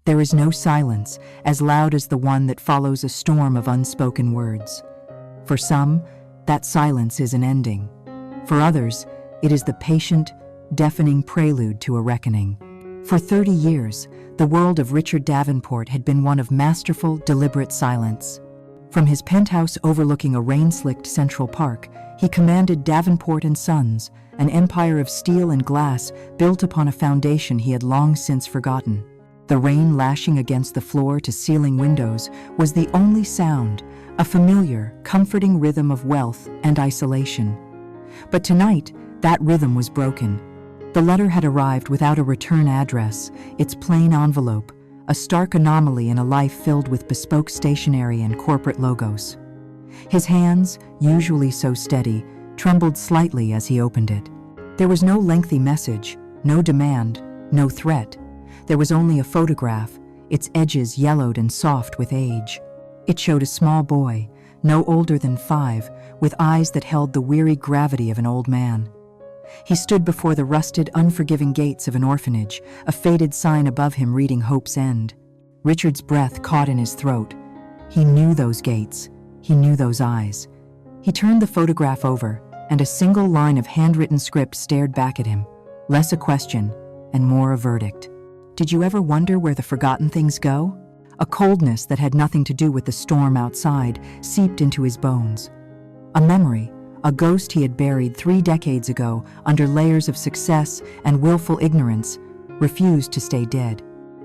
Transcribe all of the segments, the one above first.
There is no silence as loud as the one that follows a storm of unspoken words. For some, that silence is an ending. For others, it is the patient, deafening prelude to a reckoning. For 30 years, the world of Richard Davenport had been one of masterful, deliberate silence. From his penthouse overlooking a rain-slicked Central Park, he commanded Davenport and Sons, an empire of steel and glass built upon a foundation he had long since forgotten. The rain lashing against the floor-to-ceiling windows was the only sound, a familiar, comforting rhythm of wealth and isolation. But tonight, that rhythm was broken. The letter had arrived without a return address, its plain envelope, a stark anomaly in a life filled with bespoke stationery and corporate logos. His hands, usually so steady, trembled slightly as he opened it. There was no lengthy message, no demand, no threat. There was only a photograph, its edges yellowed and soft with age. It showed a small boy, no older than 5, with eyes that held the weary gravity of an old man. He stood before the rusted, unforgiving gates of an orphanage, a faded sign above him reading Hope's End. Richard's breath caught in his throat. He knew those gates. He knew those eyes. He turned the photograph over, and a single line of handwritten script stared back at him, less a question and more a verdict. Did you ever wonder where the forgotten things go? A coldness that had nothing to do with the storm outside seeped into his bones. A memory, a ghost he had buried 3 decades ago under layers of success and willful ignorance, refused to stay dead.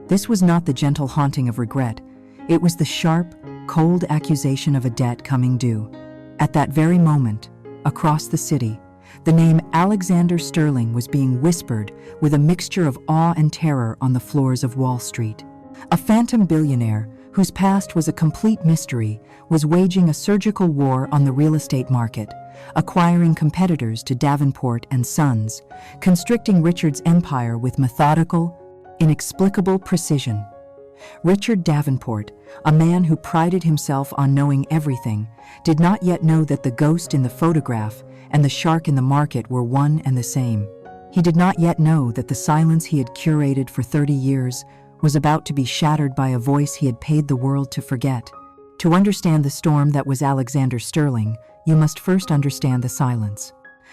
This was not the gentle haunting of regret. It was the sharp, cold accusation of a debt coming due. At that very moment, across the city, the name Alexander Sterling was being whispered with a mixture of awe and terror on the floors of Wall Street. A phantom billionaire, whose past was a complete mystery, was waging a surgical war on the real estate market, acquiring competitors to Davenport and Sons, constricting Richard's empire with methodical, inexplicable precision. Richard Davenport, a man who prided himself on knowing everything, did not yet know that the ghost in the photograph and the shark in the market were one and the same. He did not yet know that the silence he had curated for 30 years was about to be shattered by a voice he had paid the world to forget. To understand the storm that was Alexander Sterling, you must first understand the silence.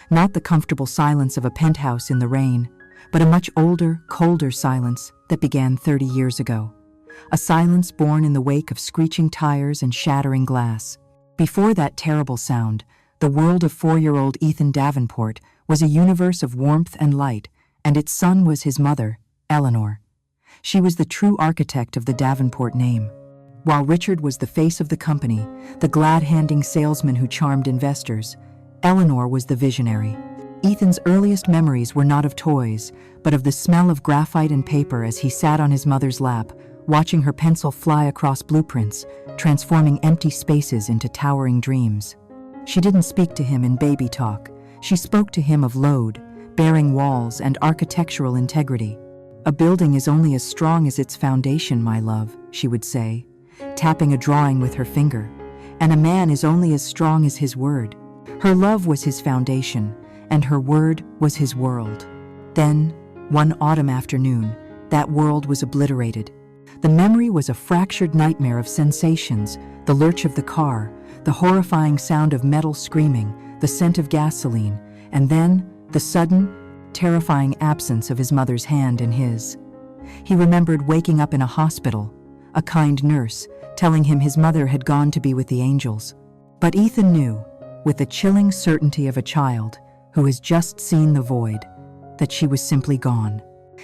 Not the comfortable silence of a penthouse in the rain, but a much older, colder silence that began 30 years ago. A silence born in the wake of screeching tires and shattering glass. Before that terrible sound, the world of 4-year-old Ethan Davenport was a universe of warmth and light, and its sun was his mother, Eleanor. She was the true architect of the Davenport name. While Richard was the face of the company, the glad-handing salesman who charmed investors, Eleanor was the visionary. Ethan's earliest memories were not of toys, but of the smell of graphite and paper as he sat on his mother's lap, watching her pencil fly across blueprints, transforming empty spaces into towering dreams. She didn't speak to him in baby talk. She spoke to him of load, bearing walls, and architectural integrity. "A building is only as strong as its foundation, my love," she would say, tapping a drawing with her finger, "and a man is only as strong as his word." Her love was his foundation, and her word was his world. Then, one autumn afternoon, that world was obliterated. The memory was a fractured nightmare of sensations, the lurch of the car, the horrifying sound of metal screaming, the scent of gasoline, and then the sudden, terrifying absence of his mother's hand in his. He remembered waking up in a hospital, a kind nurse telling him his mother had gone to be with the angels. But Ethan knew, with the chilling certainty of a child who has just seen the void, that she was simply gone.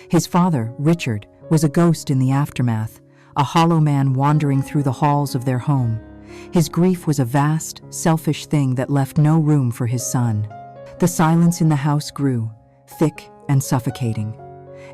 His father, Richard, was a ghost in the aftermath, a hollow man wandering through the halls of their home. His grief was a vast, selfish thing that left no room for his son. The silence in the house grew, thick and suffocating,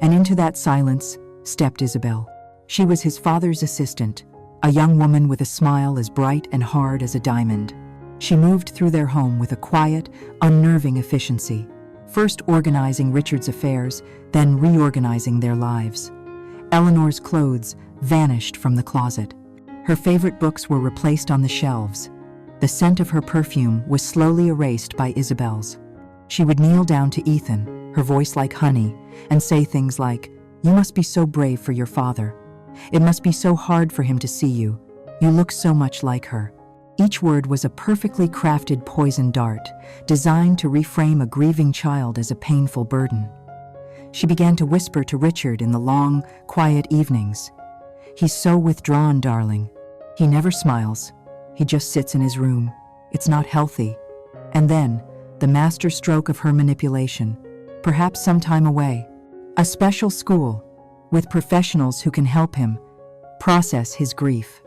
and into that silence stepped Isabel. She was his father's assistant, a young woman with a smile as bright and hard as a diamond. She moved through their home with a quiet, unnerving efficiency, first organizing Richard's affairs, then reorganizing their lives. Eleanor's clothes vanished from the closet. Her favorite books were replaced on the shelves. The scent of her perfume was slowly erased by Isabel's. She would kneel down to Ethan, her voice like honey, and say things like, "You must be so brave for your father," It must be so hard for him to see you. You look so much like her." Each word was a perfectly crafted poison dart, designed to reframe a grieving child as a painful burden. She began to whisper to Richard in the long, quiet evenings. "He's so withdrawn, darling. He never smiles. He just sits in his room. It's not healthy." And then, the master stroke of her manipulation, perhaps some time away. A special school, with professionals who can help him process his grief.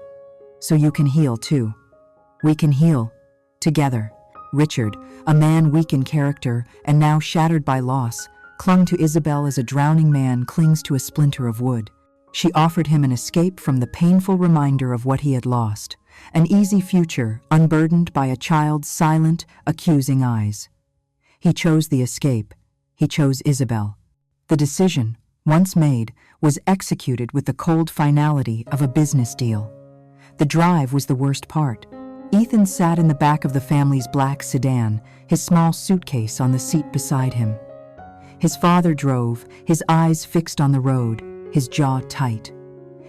"So you can heal too. We can heal together." Richard, a man weak in character and now shattered by loss, clung to Isabel as a drowning man clings to a splinter of wood. She offered him an escape from the painful reminder of what he had lost, an easy future unburdened by a child's silent, accusing eyes. He chose the escape. He chose Isabel. The decision, once made, was executed with the cold finality of a business deal. The drive was the worst part. Ethan sat in the back of the family's black sedan, his small suitcase on the seat beside him. His father drove, his eyes fixed on the road, his jaw tight.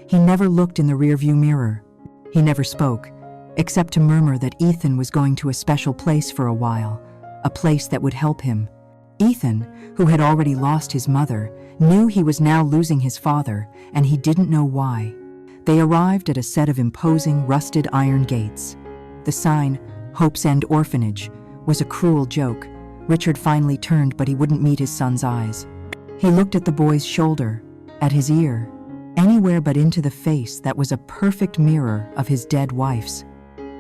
He never looked in the rearview mirror. He never spoke, except to murmur that Ethan was going to a special place for a while, a place that would help him. Ethan, who had already lost his mother, knew he was now losing his father, and he didn't know why. They arrived at a set of imposing, rusted iron gates. The sign, "Hope's End Orphanage," was a cruel joke. Richard finally turned, but he wouldn't meet his son's eyes. He looked at the boy's shoulder, at his ear, anywhere but into the face that was a perfect mirror of his dead wife's.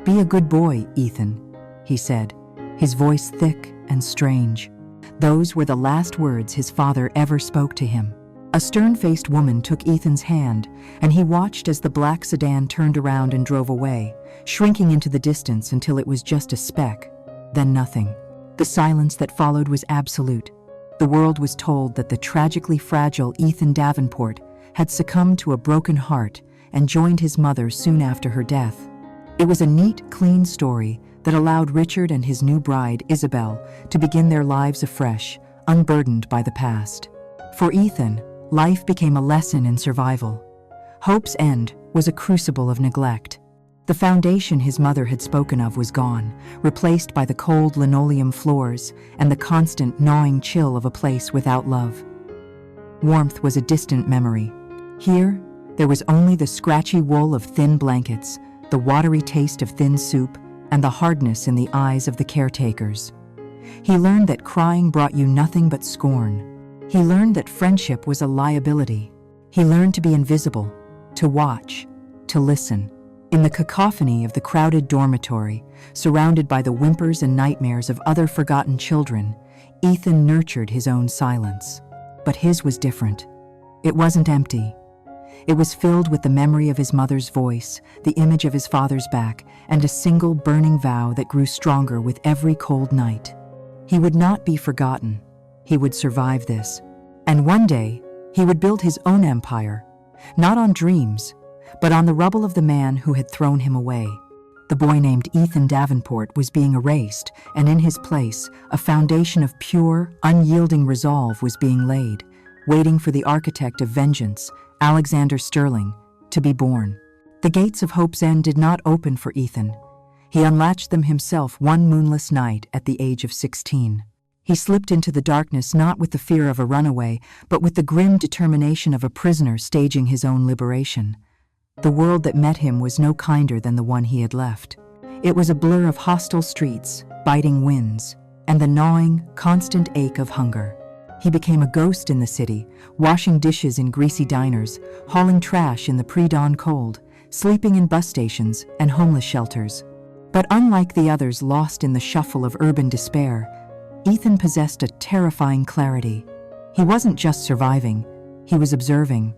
"Be a good boy, Ethan," he said, his voice thick and strange. Those were the last words his father ever spoke to him. A stern-faced woman took Ethan's hand, and he watched as the black sedan turned around and drove away, shrinking into the distance until it was just a speck, then nothing. The silence that followed was absolute. The world was told that the tragically fragile Ethan Davenport had succumbed to a broken heart and joined his mother soon after her death. It was a neat, clean story that allowed Richard and his new bride, Isabel, to begin their lives afresh, unburdened by the past. For Ethan, life became a lesson in survival. Hope's End was a crucible of neglect. The foundation his mother had spoken of was gone, replaced by the cold linoleum floors and the constant gnawing chill of a place without love. Warmth was a distant memory. Here, there was only the scratchy wool of thin blankets, the watery taste of thin soup, and the hardness in the eyes of the caretakers. He learned that crying brought you nothing but scorn. He learned that friendship was a liability. He learned to be invisible, to watch, to listen. In the cacophony of the crowded dormitory, surrounded by the whimpers and nightmares of other forgotten children, Ethan nurtured his own silence. But his was different. It wasn't empty. It was filled with the memory of his mother's voice, the image of his father's back, and a single burning vow that grew stronger with every cold night. He would not be forgotten. He would survive this. And one day, he would build his own empire, not on dreams, but on the rubble of the man who had thrown him away. The boy named Ethan Davenport was being erased, and in his place, a foundation of pure, unyielding resolve was being laid, waiting for the architect of vengeance, Alexander Sterling, to be born. The gates of Hope's End did not open for Ethan. He unlatched them himself one moonless night at the age of 16. He slipped into the darkness not with the fear of a runaway, but with the grim determination of a prisoner staging his own liberation. The world that met him was no kinder than the one he had left. It was a blur of hostile streets, biting winds, and the gnawing, constant ache of hunger. He became a ghost in the city, washing dishes in greasy diners, hauling trash in the pre-dawn cold, sleeping in bus stations and homeless shelters. But unlike the others lost in the shuffle of urban despair, Ethan possessed a terrifying clarity. He wasn't just surviving, he was observing.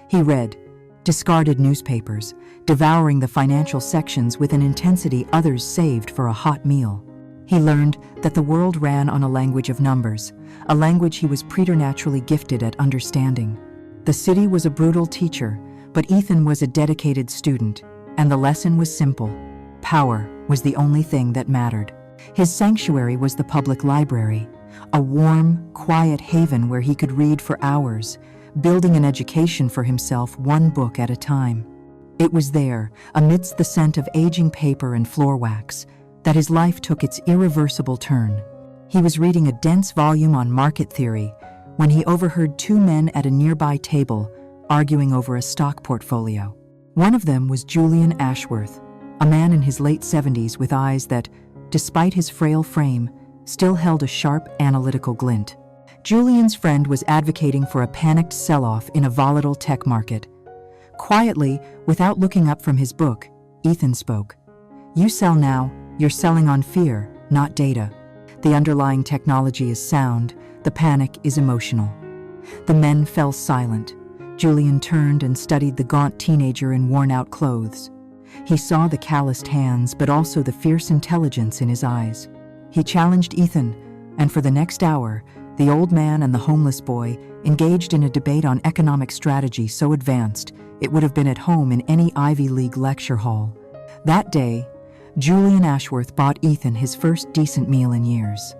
He read, discarded newspapers, devouring the financial sections with an intensity others saved for a hot meal. He learned that the world ran on a language of numbers, a language he was preternaturally gifted at understanding. The city was a brutal teacher, but Ethan was a dedicated student, and the lesson was simple. Power was the only thing that mattered. His sanctuary was the public library, a warm, quiet haven where he could read for hours, building an education for himself one book at a time. It was there, amidst the scent of aging paper and floor wax, that his life took its irreversible turn. He was reading a dense volume on market theory when he overheard two men at a nearby table arguing over a stock portfolio. One of them was Julian Ashworth, a man in his late 70s with eyes that, despite his frail frame, still held a sharp, analytical glint. Julian's friend was advocating for a panicked sell-off in a volatile tech market. Quietly, without looking up from his book, Ethan spoke. "You sell now, you're selling on fear, not data. The underlying technology is sound, the panic is emotional." The men fell silent. Julian turned and studied the gaunt teenager in worn-out clothes. He saw the calloused hands, but also the fierce intelligence in his eyes. He challenged Ethan, and for the next hour, the old man and the homeless boy engaged in a debate on economic strategy so advanced it would have been at home in any Ivy League lecture hall. That day, Julian Ashworth bought Ethan his first decent meal in years.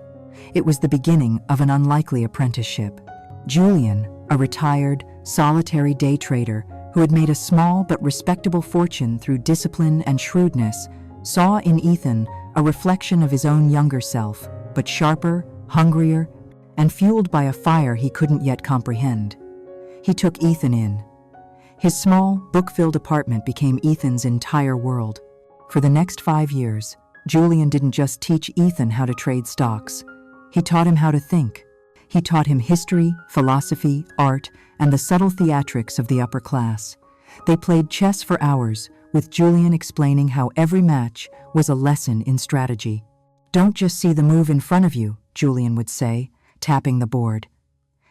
It was the beginning of an unlikely apprenticeship. Julian, a retired, solitary day trader who had made a small but respectable fortune through discipline and shrewdness, saw in Ethan a reflection of his own younger self, but sharper, hungrier, and fueled by a fire he couldn't yet comprehend. He took Ethan in. His small, book-filled apartment became Ethan's entire world. For the next 5 years, Julian didn't just teach Ethan how to trade stocks. He taught him how to think. He taught him history, philosophy, art, and the subtle theatrics of the upper class. They played chess for hours, with Julian explaining how every match was a lesson in strategy. "Don't just see the move in front of you," Julian would say, tapping the board.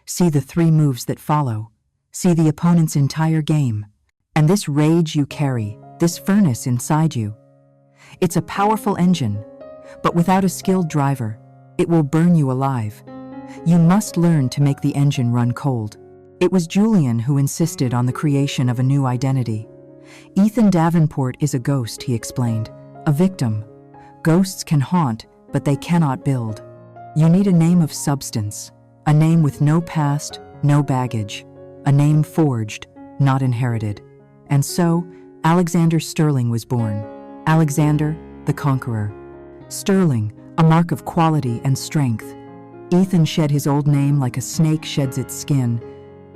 "See the 3 moves that follow. See the opponent's entire game. And this rage you carry, this furnace inside you. It's a powerful engine, but without a skilled driver, it will burn you alive. You must learn to make the engine run cold." It was Julian who insisted on the creation of a new identity. "Ethan Davenport is a ghost," he explained, "a victim. Ghosts can haunt, but they cannot build. You need a name of substance, a name with no past, no baggage, a name forged, not inherited." And so, Alexander Sterling was born. Alexander, the conqueror. Sterling, a mark of quality and strength. Ethan shed his old name like a snake sheds its skin,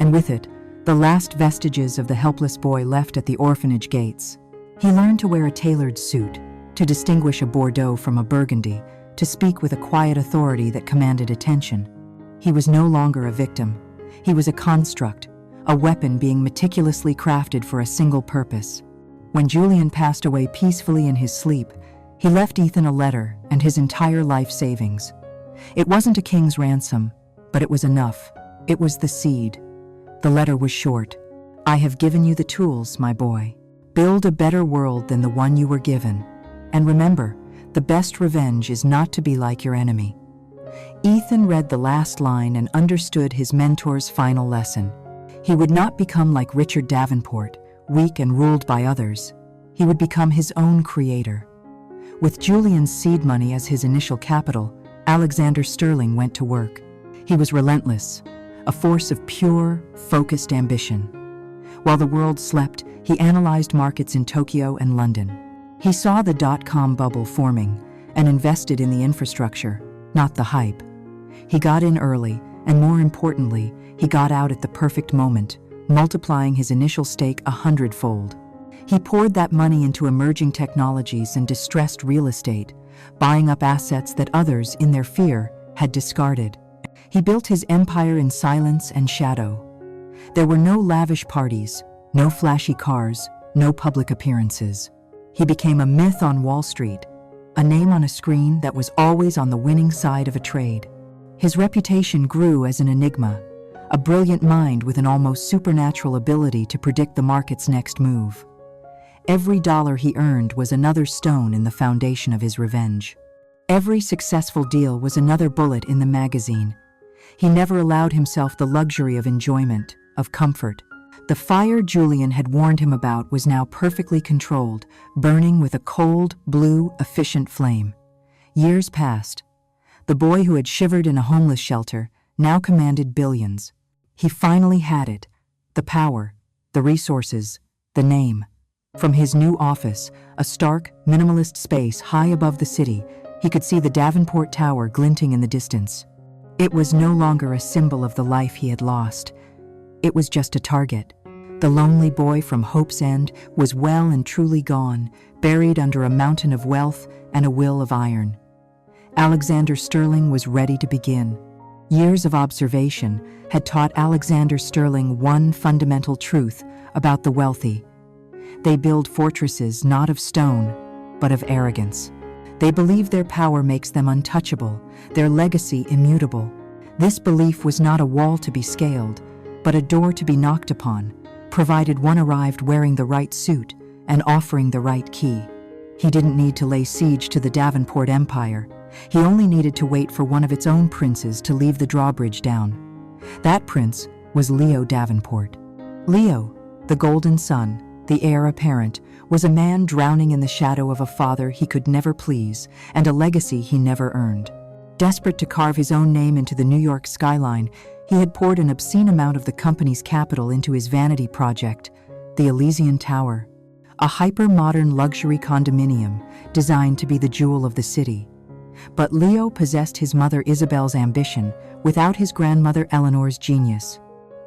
and with it, the last vestiges of the helpless boy left at the orphanage gates. He learned to wear a tailored suit, to distinguish a Bordeaux from a Burgundy, to speak with a quiet authority that commanded attention. He was no longer a victim. He was a construct, a weapon being meticulously crafted for a single purpose. When Julian passed away peacefully in his sleep, he left Ethan a letter and his entire life savings. It wasn't a king's ransom, but it was enough. It was the seed. The letter was short. "I have given you the tools, my boy. Build a better world than the one you were given. And remember, the best revenge is not to be like your enemy." Ethan read the last line and understood his mentor's final lesson. He would not become like Richard Davenport, weak and ruled by others. He would become his own creator. With Julian's seed money as his initial capital, Alexander Sterling went to work. He was relentless, a force of pure, focused ambition. While the world slept, he analyzed markets in Tokyo and London. He saw the dot-com bubble forming and invested in the infrastructure, not the hype. He got in early, and more importantly, he got out at the perfect moment, multiplying his initial stake 100-fold. He poured that money into emerging technologies and distressed real estate, buying up assets that others, in their fear, had discarded. He built his empire in silence and shadow. There were no lavish parties, no flashy cars, no public appearances. He became a myth on Wall Street, a name on a screen that was always on the winning side of a trade. His reputation grew as an enigma, a brilliant mind with an almost supernatural ability to predict the market's next move. Every dollar he earned was another stone in the foundation of his revenge. Every successful deal was another bullet in the magazine. He never allowed himself the luxury of enjoyment, of comfort. The fire Julian had warned him about was now perfectly controlled, burning with a cold, blue, efficient flame. Years passed. The boy who had shivered in a homeless shelter now commanded billions. He finally had it, The power, the resources, the name. From his new office, a stark, minimalist space high above the city, he could see the Davenport Tower glinting in the distance. It was no longer a symbol of the life he had lost. It was just a target. The lonely boy from Hope's End was well and truly gone, buried under a mountain of wealth and a will of iron. Alexander Sterling was ready to begin. Years of observation had taught Alexander Sterling one fundamental truth about the wealthy. They build fortresses not of stone, but of arrogance. They believe their power makes them untouchable, their legacy immutable. This belief was not a wall to be scaled, but a door to be knocked upon, provided one arrived wearing the right suit and offering the right key. He didn't need to lay siege to the Davenport Empire. He only needed to wait for one of its own princes to leave the drawbridge down. That prince was Leo Davenport. Leo, the golden son, the heir apparent, was a man drowning in the shadow of a father he could never please and a legacy he never earned. Desperate to carve his own name into the New York skyline, he had poured an obscene amount of the company's capital into his vanity project, the Elysian Tower, a hyper-modern luxury condominium designed to be the jewel of the city. But Leo possessed his mother Isabel's ambition without his grandmother Eleanor's genius.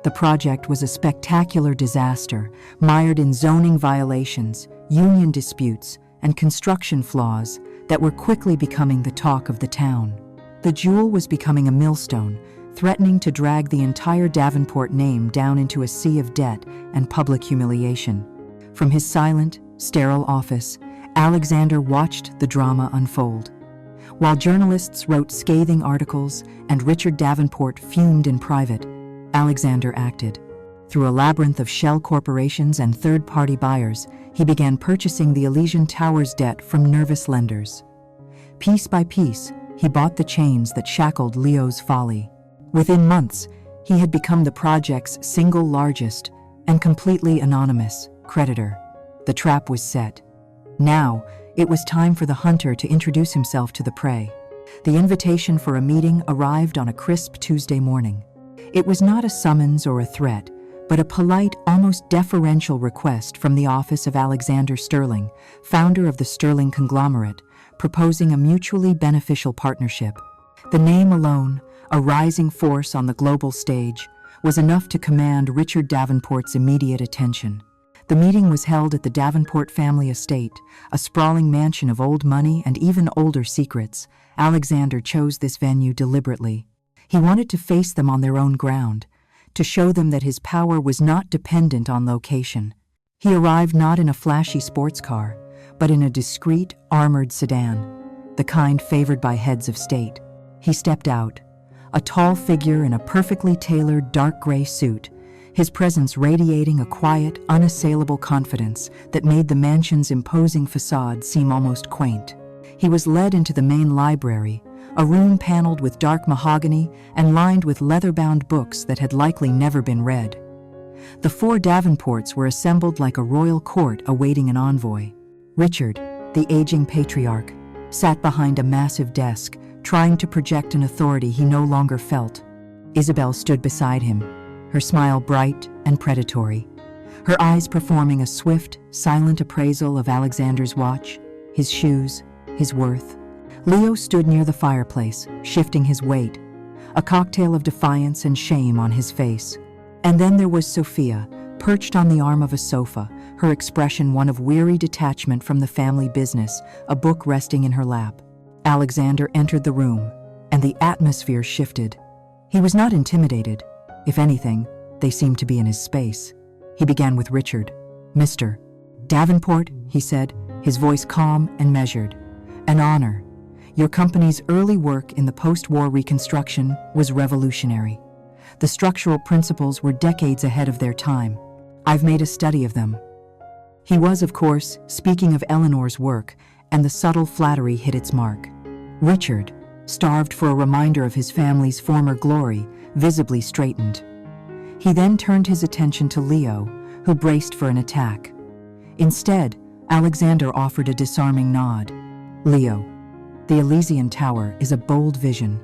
The project was a spectacular disaster, mired in zoning violations, union disputes, and construction flaws that were quickly becoming the talk of the town. The jewel was becoming a millstone, threatening to drag the entire Davenport name down into a sea of debt and public humiliation. From his silent, sterile office, Alexander watched the drama unfold. While journalists wrote scathing articles and Richard Davenport fumed in private, Alexander acted. Through a labyrinth of shell corporations and third-party buyers, he began purchasing the Elysian Tower's debt from nervous lenders. Piece by piece, he bought the chains that shackled Leo's folly. Within months, he had become the project's single largest and completely anonymous creditor. The trap was set. Now, it was time for the hunter to introduce himself to the prey. The invitation for a meeting arrived on a crisp Tuesday morning. It was not a summons or a threat, but a polite, almost deferential request from the office of Alexander Sterling, founder of the Sterling conglomerate, proposing a mutually beneficial partnership. The name alone, a rising force on the global stage, was enough to command Richard Davenport's immediate attention. The meeting was held at the Davenport family estate, a sprawling mansion of old money and even older secrets. Alexander chose this venue deliberately. He wanted to face them on their own ground, to show them that his power was not dependent on location. He arrived not in a flashy sports car, but in a discreet, armored sedan, the kind favored by heads of state. He stepped out, a tall figure in a perfectly tailored dark gray suit, his presence radiating a quiet, unassailable confidence that made the mansion's imposing facade seem almost quaint. He was led into the main library, a room paneled with dark mahogany and lined with leather-bound books that had likely never been read. The four Davenports were assembled like a royal court awaiting an envoy. Richard, the aging patriarch, sat behind a massive desk, trying to project an authority he no longer felt. Isabel stood beside him, her smile bright and predatory, her eyes performing a swift, silent appraisal of Alexander's watch, his shoes, his worth. Leo stood near the fireplace, shifting his weight, a cocktail of defiance and shame on his face. And then there was Sophia, perched on the arm of a sofa, her expression one of weary detachment from the family business, a book resting in her lap. Alexander entered the room, and the atmosphere shifted. He was not intimidated. If anything, they seemed to be in his space. He began with Richard. "Mr. Davenport," he said, his voice calm and measured. "An honor. Your company's early work in the post-war reconstruction was revolutionary. The structural principles were decades ahead of their time. I've made a study of them." He was, of course, speaking of Eleanor's work, and the subtle flattery hit its mark. Richard, starved for a reminder of his family's former glory, visibly straightened. He then turned his attention to Leo, who braced for an attack. Instead, Alexander offered a disarming nod. "Leo, the Elysian Tower is a bold vision.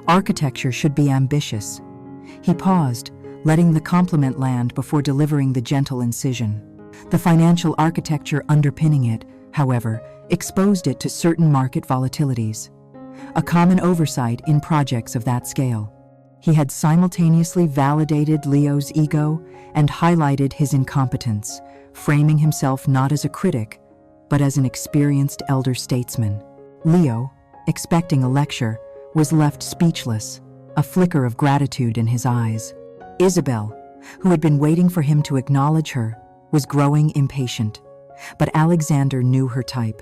Architecture should be ambitious." He paused, letting the compliment land before delivering the gentle incision. The financial architecture underpinning it, however, exposed it to certain market volatilities, a common oversight in projects of that scale. He had simultaneously validated Leo's ego and highlighted his incompetence, framing himself not as a critic, but as an experienced elder statesman. Leo, expecting a lecture, was left speechless, a flicker of gratitude in his eyes. Isabel, who had been waiting for him to acknowledge her, was growing impatient. But Alexander knew her type.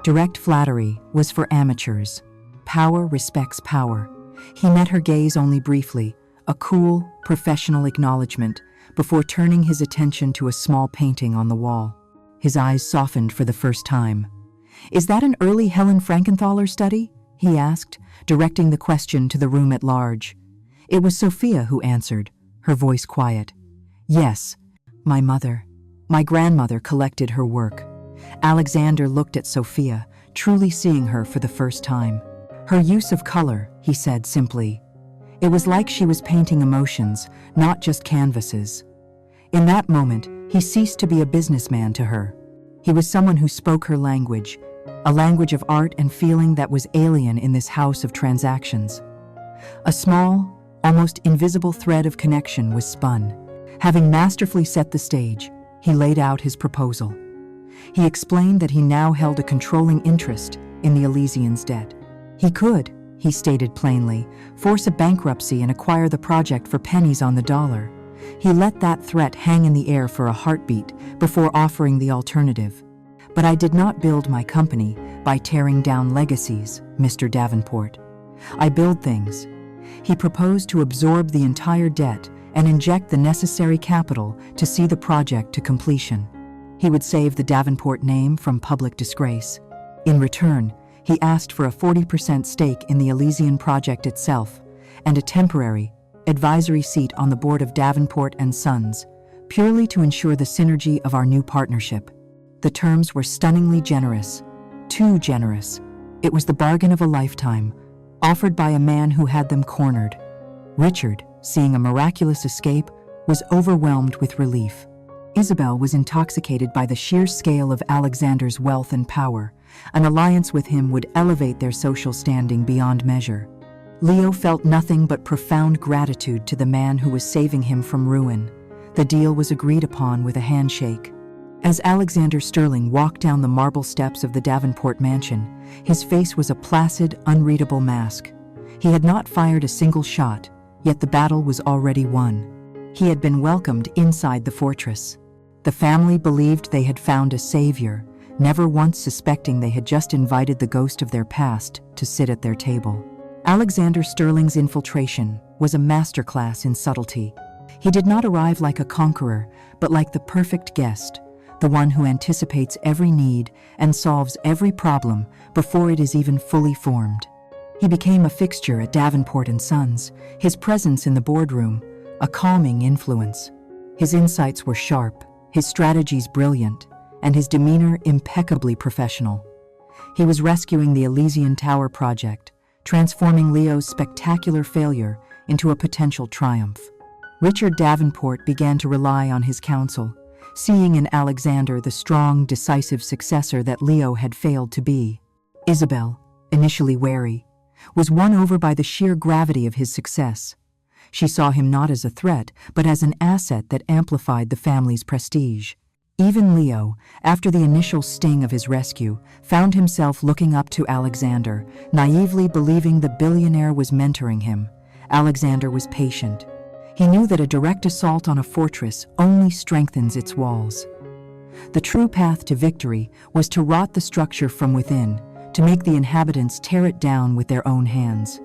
Direct flattery was for amateurs. Power respects power. He met her gaze only briefly, a cool, professional acknowledgement, before turning his attention to a small painting on the wall. His eyes softened for the first time. "Is that an early Helen Frankenthaler study?" he asked, directing the question to the room at large. It was Sophia who answered, her voice quiet. "Yes, my mother. My grandmother collected her work." Alexander looked at Sophia, truly seeing her for the first time. "Her use of color," he said simply. It was like she was painting emotions, not just canvases. In that moment, he ceased to be a businessman to her. He was someone who spoke her language, a language of art and feeling that was alien in this house of transactions. A small, almost invisible thread of connection was spun. Having masterfully set the stage, he laid out his proposal. He explained that he now held a controlling interest in the Elysians' debt. He could, he stated plainly, force a bankruptcy and acquire the project for pennies on the dollar. He let that threat hang in the air for a heartbeat before offering the alternative. "But I did not build my company by tearing down legacies, Mr. Davenport. I build things." He proposed to absorb the entire debt and inject the necessary capital to see the project to completion. He would save the Davenport name from public disgrace. In return, he asked for a 40% stake in the Elysian project itself and a temporary, advisory seat on the board of Davenport and Sons, purely to ensure the synergy of our new partnership. The terms were stunningly generous, too generous. It was the bargain of a lifetime, offered by a man who had them cornered. Richard, seeing a miraculous escape, was overwhelmed with relief. Isabel was intoxicated by the sheer scale of Alexander's wealth and power. An alliance with him would elevate their social standing beyond measure. Leo felt nothing but profound gratitude to the man who was saving him from ruin. The deal was agreed upon with a handshake. As Alexander Sterling walked down the marble steps of the Davenport mansion, his face was a placid, unreadable mask. He had not fired a single shot, yet the battle was already won. He had been welcomed inside the fortress. The family believed they had found a savior, never once suspecting they had just invited the ghost of their past to sit at their table. Alexander Sterling's infiltration was a masterclass in subtlety. He did not arrive like a conqueror, but like the perfect guest, the one who anticipates every need and solves every problem before it is even fully formed. He became a fixture at Davenport and Sons, his presence in the boardroom, a calming influence. His insights were sharp, his strategies brilliant, and his demeanor impeccably professional. He was rescuing the Elysian Tower project, transforming Leo's spectacular failure into a potential triumph. Richard Davenport began to rely on his counsel, seeing in Alexander the strong, decisive successor that Leo had failed to be. Isabel, initially wary, was won over by the sheer gravity of his success. She saw him not as a threat, but as an asset that amplified the family's prestige. Even Leo, after the initial sting of his rescue, found himself looking up to Alexander, naively believing the billionaire was mentoring him. Alexander was patient. He knew that a direct assault on a fortress only strengthens its walls. The true path to victory was to rot the structure from within, to make the inhabitants tear it down with their own hands.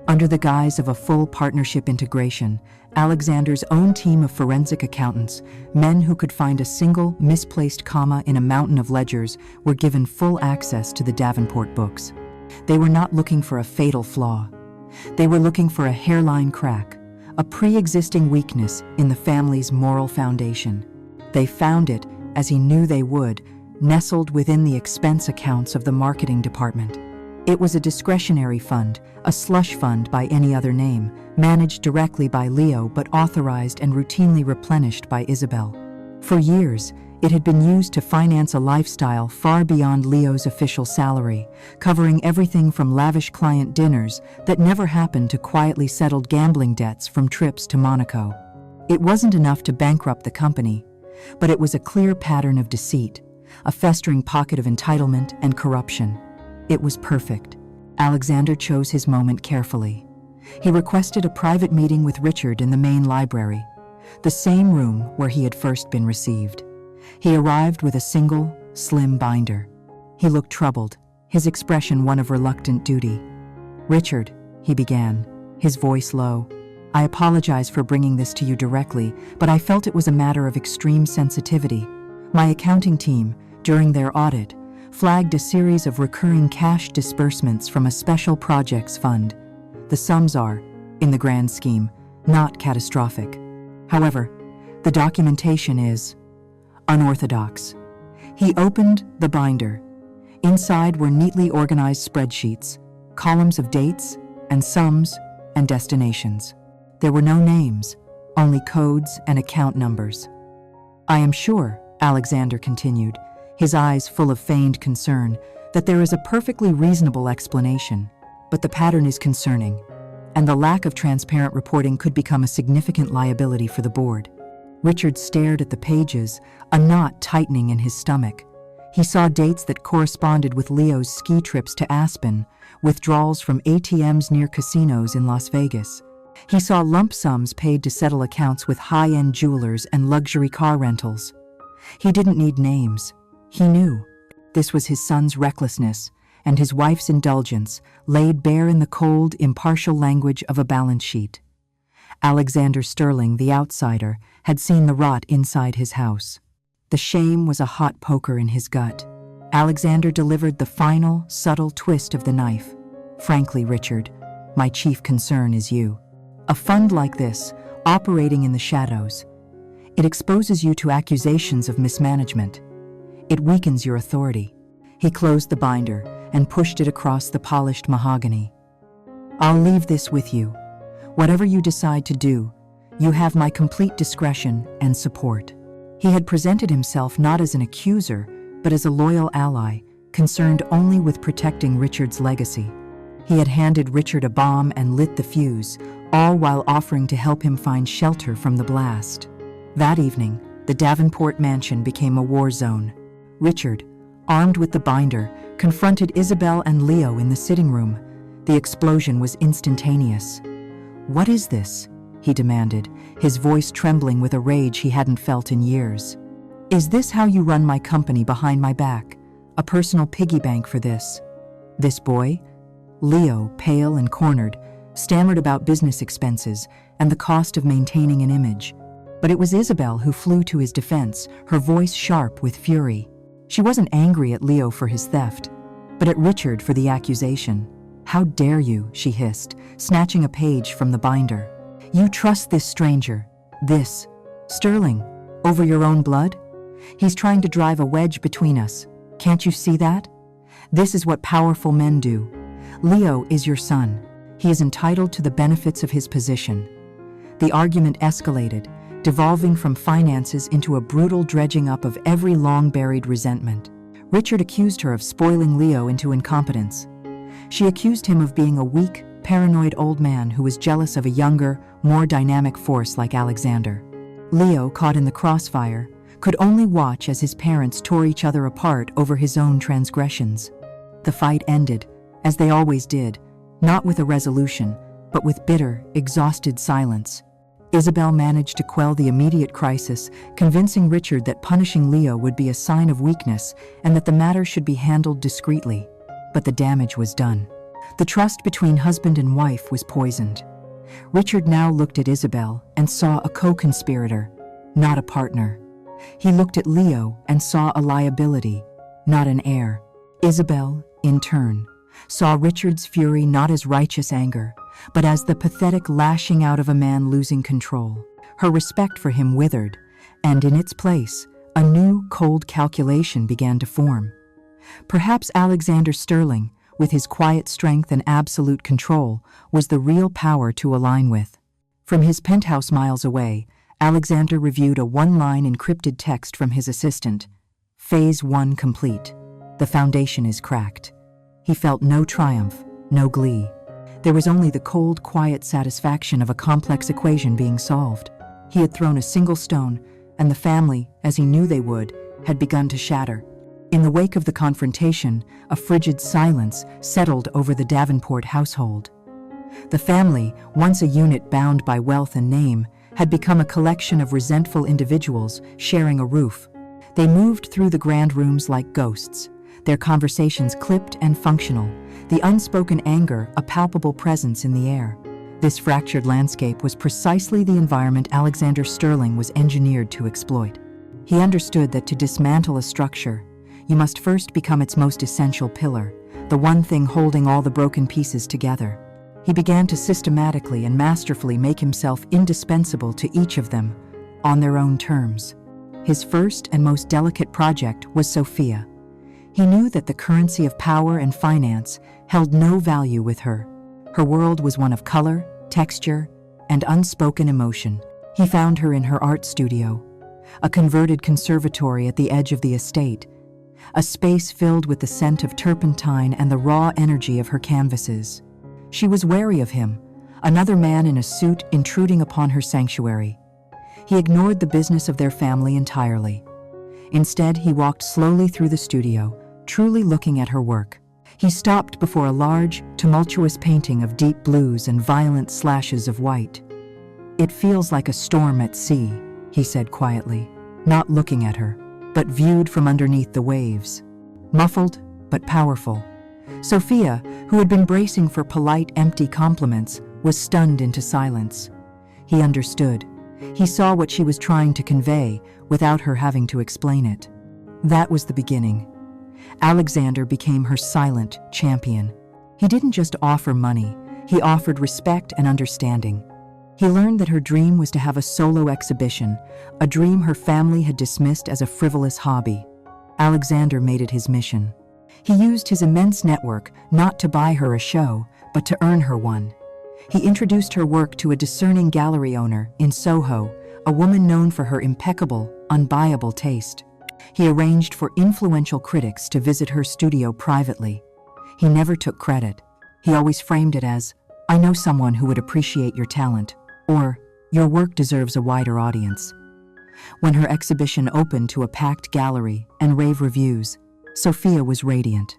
Under the guise of a full partnership integration, Alexander's own team of forensic accountants, men who could find a single misplaced comma in a mountain of ledgers, were given full access to the Davenport books. They were not looking for a fatal flaw. They were looking for a hairline crack, a pre-existing weakness in the family's moral foundation. They found it, as he knew they would, nestled within the expense accounts of the marketing department. It was a discretionary fund, a slush fund by any other name, managed directly by Leo but authorized and routinely replenished by Isabel. For years, it had been used to finance a lifestyle far beyond Leo's official salary, covering everything from lavish client dinners that never happened to quietly settled gambling debts from trips to Monaco. It wasn't enough to bankrupt the company, but it was a clear pattern of deceit, a festering pocket of entitlement and corruption. It was perfect. Alexander chose his moment carefully. He requested a private meeting with Richard in the main library, the same room where he had first been received. He arrived with a single, slim binder. He looked troubled, his expression one of reluctant duty. "Richard," he began, his voice low, "I apologize for bringing this to you directly, but I felt it was a matter of extreme sensitivity. My accounting team, during their audit, flagged a series of recurring cash disbursements from a special projects fund. The sums are, in the grand scheme, not catastrophic. However, the documentation is unorthodox." He opened the binder. Inside were neatly organized spreadsheets, columns of dates and sums and destinations. There were no names, only codes and account numbers. "I am sure," Alexander continued, his eyes full of feigned concern, "that there is a perfectly reasonable explanation, but the pattern is concerning, and the lack of transparent reporting could become a significant liability for the board." Richard stared at the pages, a knot tightening in his stomach. He saw dates that corresponded with Leo's ski trips to Aspen, withdrawals from ATMs near casinos in Las Vegas. He saw lump sums paid to settle accounts with high-end jewelers and luxury car rentals. He didn't need names. He knew. This was his son's recklessness and his wife's indulgence, laid bare in the cold, impartial language of a balance sheet. Alexander Sterling, the outsider, had seen the rot inside his house. The shame was a hot poker in his gut. Alexander delivered the final, subtle twist of the knife. "Frankly, Richard, my chief concern is you. A fund like this, operating in the shadows, it exposes you to accusations of mismanagement. It weakens your authority." He closed the binder and pushed it across the polished mahogany. "I'll leave this with you. Whatever you decide to do, you have my complete discretion and support." He had presented himself not as an accuser, but as a loyal ally, concerned only with protecting Richard's legacy. He had handed Richard a bomb and lit the fuse, all while offering to help him find shelter from the blast. That evening, the Davenport mansion became a war zone. Richard, armed with the binder, confronted Isabel and Leo in the sitting room. The explosion was instantaneous. "What is this?" he demanded, his voice trembling with a rage he hadn't felt in years. "Is this how you run my company behind my back? A personal piggy bank for this?" This boy? Leo, pale and cornered, stammered about business expenses and the cost of maintaining an image. But it was Isabel who flew to his defense, her voice sharp with fury. She wasn't angry at Leo for his theft, but at Richard for the accusation. "How dare you," she hissed, snatching a page from the binder. "You trust this stranger, this Sterling, over your own blood? He's trying to drive a wedge between us. Can't you see that? This is what powerful men do. Leo is your son. He is entitled to the benefits of his position." The argument escalated, devolving from finances into a brutal dredging up of every long-buried resentment. Richard accused her of spoiling Leo into incompetence. She accused him of being a weak, paranoid old man who was jealous of a younger, more dynamic force like Alexander. Leo, caught in the crossfire, could only watch as his parents tore each other apart over his own transgressions. The fight ended, as they always did, not with a resolution, but with bitter, exhausted silence. Isabel managed to quell the immediate crisis, convincing Richard that punishing Leo would be a sign of weakness and that the matter should be handled discreetly. But the damage was done. The trust between husband and wife was poisoned. Richard now looked at Isabel and saw a co-conspirator, not a partner. He looked at Leo and saw a liability, not an heir. Isabel, in turn, saw Richard's fury not as righteous anger, but as the pathetic lashing out of a man losing control. Her respect for him withered, and in its place, a new, cold calculation began to form. Perhaps Alexander Sterling, with his quiet strength and absolute control, was the real power to align with. From his penthouse miles away, Alexander reviewed a one-line encrypted text from his assistant. Phase 1 complete. The foundation is cracked. He felt no triumph, no glee. There was only the cold, quiet satisfaction of a complex equation being solved. He had thrown a single stone, and the family, as he knew they would, had begun to shatter. In the wake of the confrontation, a frigid silence settled over the Davenport household. The family, once a unit bound by wealth and name, had become a collection of resentful individuals sharing a roof. They moved through the grand rooms like ghosts, their conversations clipped and functional, the unspoken anger a palpable presence in the air. This fractured landscape was precisely the environment Alexander Sterling was engineered to exploit. He understood that to dismantle a structure, you must first become its most essential pillar, the one thing holding all the broken pieces together. He began to systematically and masterfully make himself indispensable to each of them, on their own terms. His first and most delicate project was Sophia. He knew that the currency of power and finance held no value with her. Her world was one of color, texture, and unspoken emotion. He found her in her art studio, a converted conservatory at the edge of the estate, a space filled with the scent of turpentine and the raw energy of her canvases. She was wary of him, another man in a suit intruding upon her sanctuary. He ignored the business of their family entirely. Instead, he walked slowly through the studio, truly looking at her work. He stopped before a large, tumultuous painting of deep blues and violent slashes of white. "It feels like a storm at sea," he said quietly, not looking at her, but viewed from underneath the waves. Muffled, but powerful. Sophia, who had been bracing for polite, empty compliments, was stunned into silence. He understood. He saw what she was trying to convey without her having to explain it. That was the beginning. Alexander became her silent champion. He didn't just offer money, he offered respect and understanding. He learned that her dream was to have a solo exhibition, a dream her family had dismissed as a frivolous hobby. Alexander made it his mission. He used his immense network not to buy her a show, but to earn her one. He introduced her work to a discerning gallery owner in Soho, a woman known for her impeccable, unbuyable taste. He arranged for influential critics to visit her studio privately. He never took credit. He always framed it as, "I know someone who would appreciate your talent," or "Your work deserves a wider audience." When her exhibition opened to a packed gallery and rave reviews, Sophia was radiant.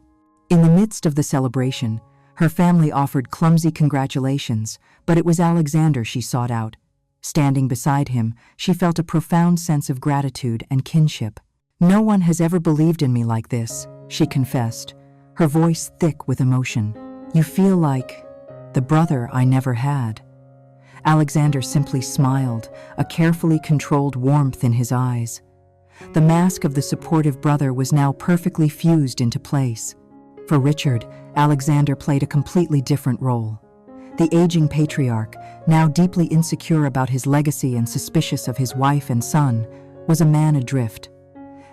In the midst of the celebration, her family offered clumsy congratulations, but it was Alexander she sought out. Standing beside him, she felt a profound sense of gratitude and kinship. "No one has ever believed in me like this," she confessed, her voice thick with emotion. "You feel like the brother I never had." Alexander simply smiled, a carefully controlled warmth in his eyes. The mask of the supportive brother was now perfectly fused into place. For Richard, Alexander played a completely different role. The aging patriarch, now deeply insecure about his legacy and suspicious of his wife and son, was a man adrift.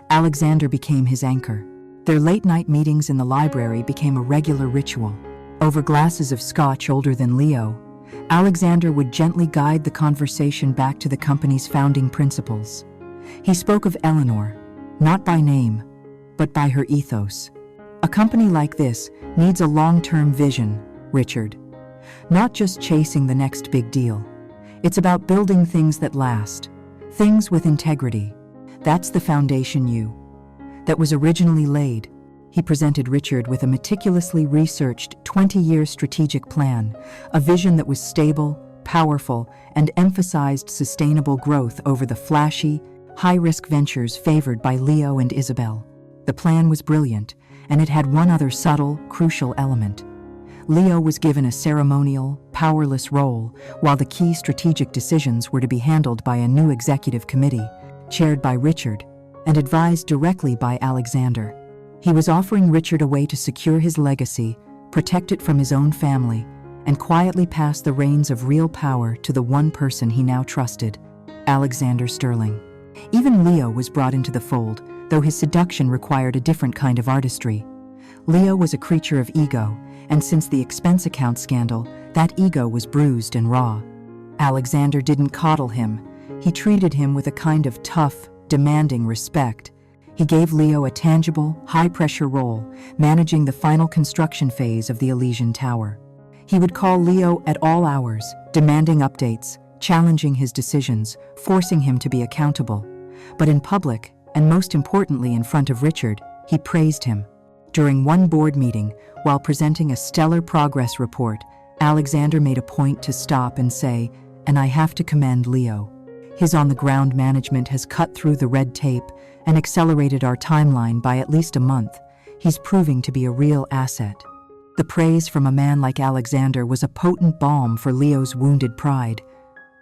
Alexander became his anchor. Their late-night meetings in the library became a regular ritual. Over glasses of scotch older than Leo, Alexander would gently guide the conversation back to the company's founding principles. He spoke of Eleanor, not by name, but by her ethos. "A company like this needs a long-term vision, Richard. Not just chasing the next big deal. It's about building things that last, things with integrity. That's the foundation that was originally laid." He presented Richard with a meticulously researched 20-year strategic plan, a vision that was stable, powerful, and emphasized sustainable growth over the flashy, high-risk ventures favored by Leo and Isabel. The plan was brilliant, and it had one other subtle, crucial element. Leo was given a ceremonial, powerless role, while the key strategic decisions were to be handled by a new executive committee, chaired by Richard, and advised directly by Alexander. He was offering Richard a way to secure his legacy, protect it from his own family, and quietly pass the reins of real power to the one person he now trusted, Alexander Sterling. Even Leo was brought into the fold, though his seduction required a different kind of artistry. Leo was a creature of ego, and since the expense account scandal, that ego was bruised and raw. Alexander didn't coddle him. He treated him with a kind of tough, demanding respect. He gave Leo a tangible, high-pressure role, managing the final construction phase of the Elysian Tower. He would call Leo at all hours, demanding updates, challenging his decisions, forcing him to be accountable. But in public, and most importantly in front of Richard, he praised him. During one board meeting, while presenting a stellar progress report, Alexander made a point to stop and say, "And I have to commend Leo. His on-the-ground management has cut through the red tape and accelerated our timeline by at least a month. He's proving to be a real asset." The praise from a man like Alexander was a potent balm for Leo's wounded pride.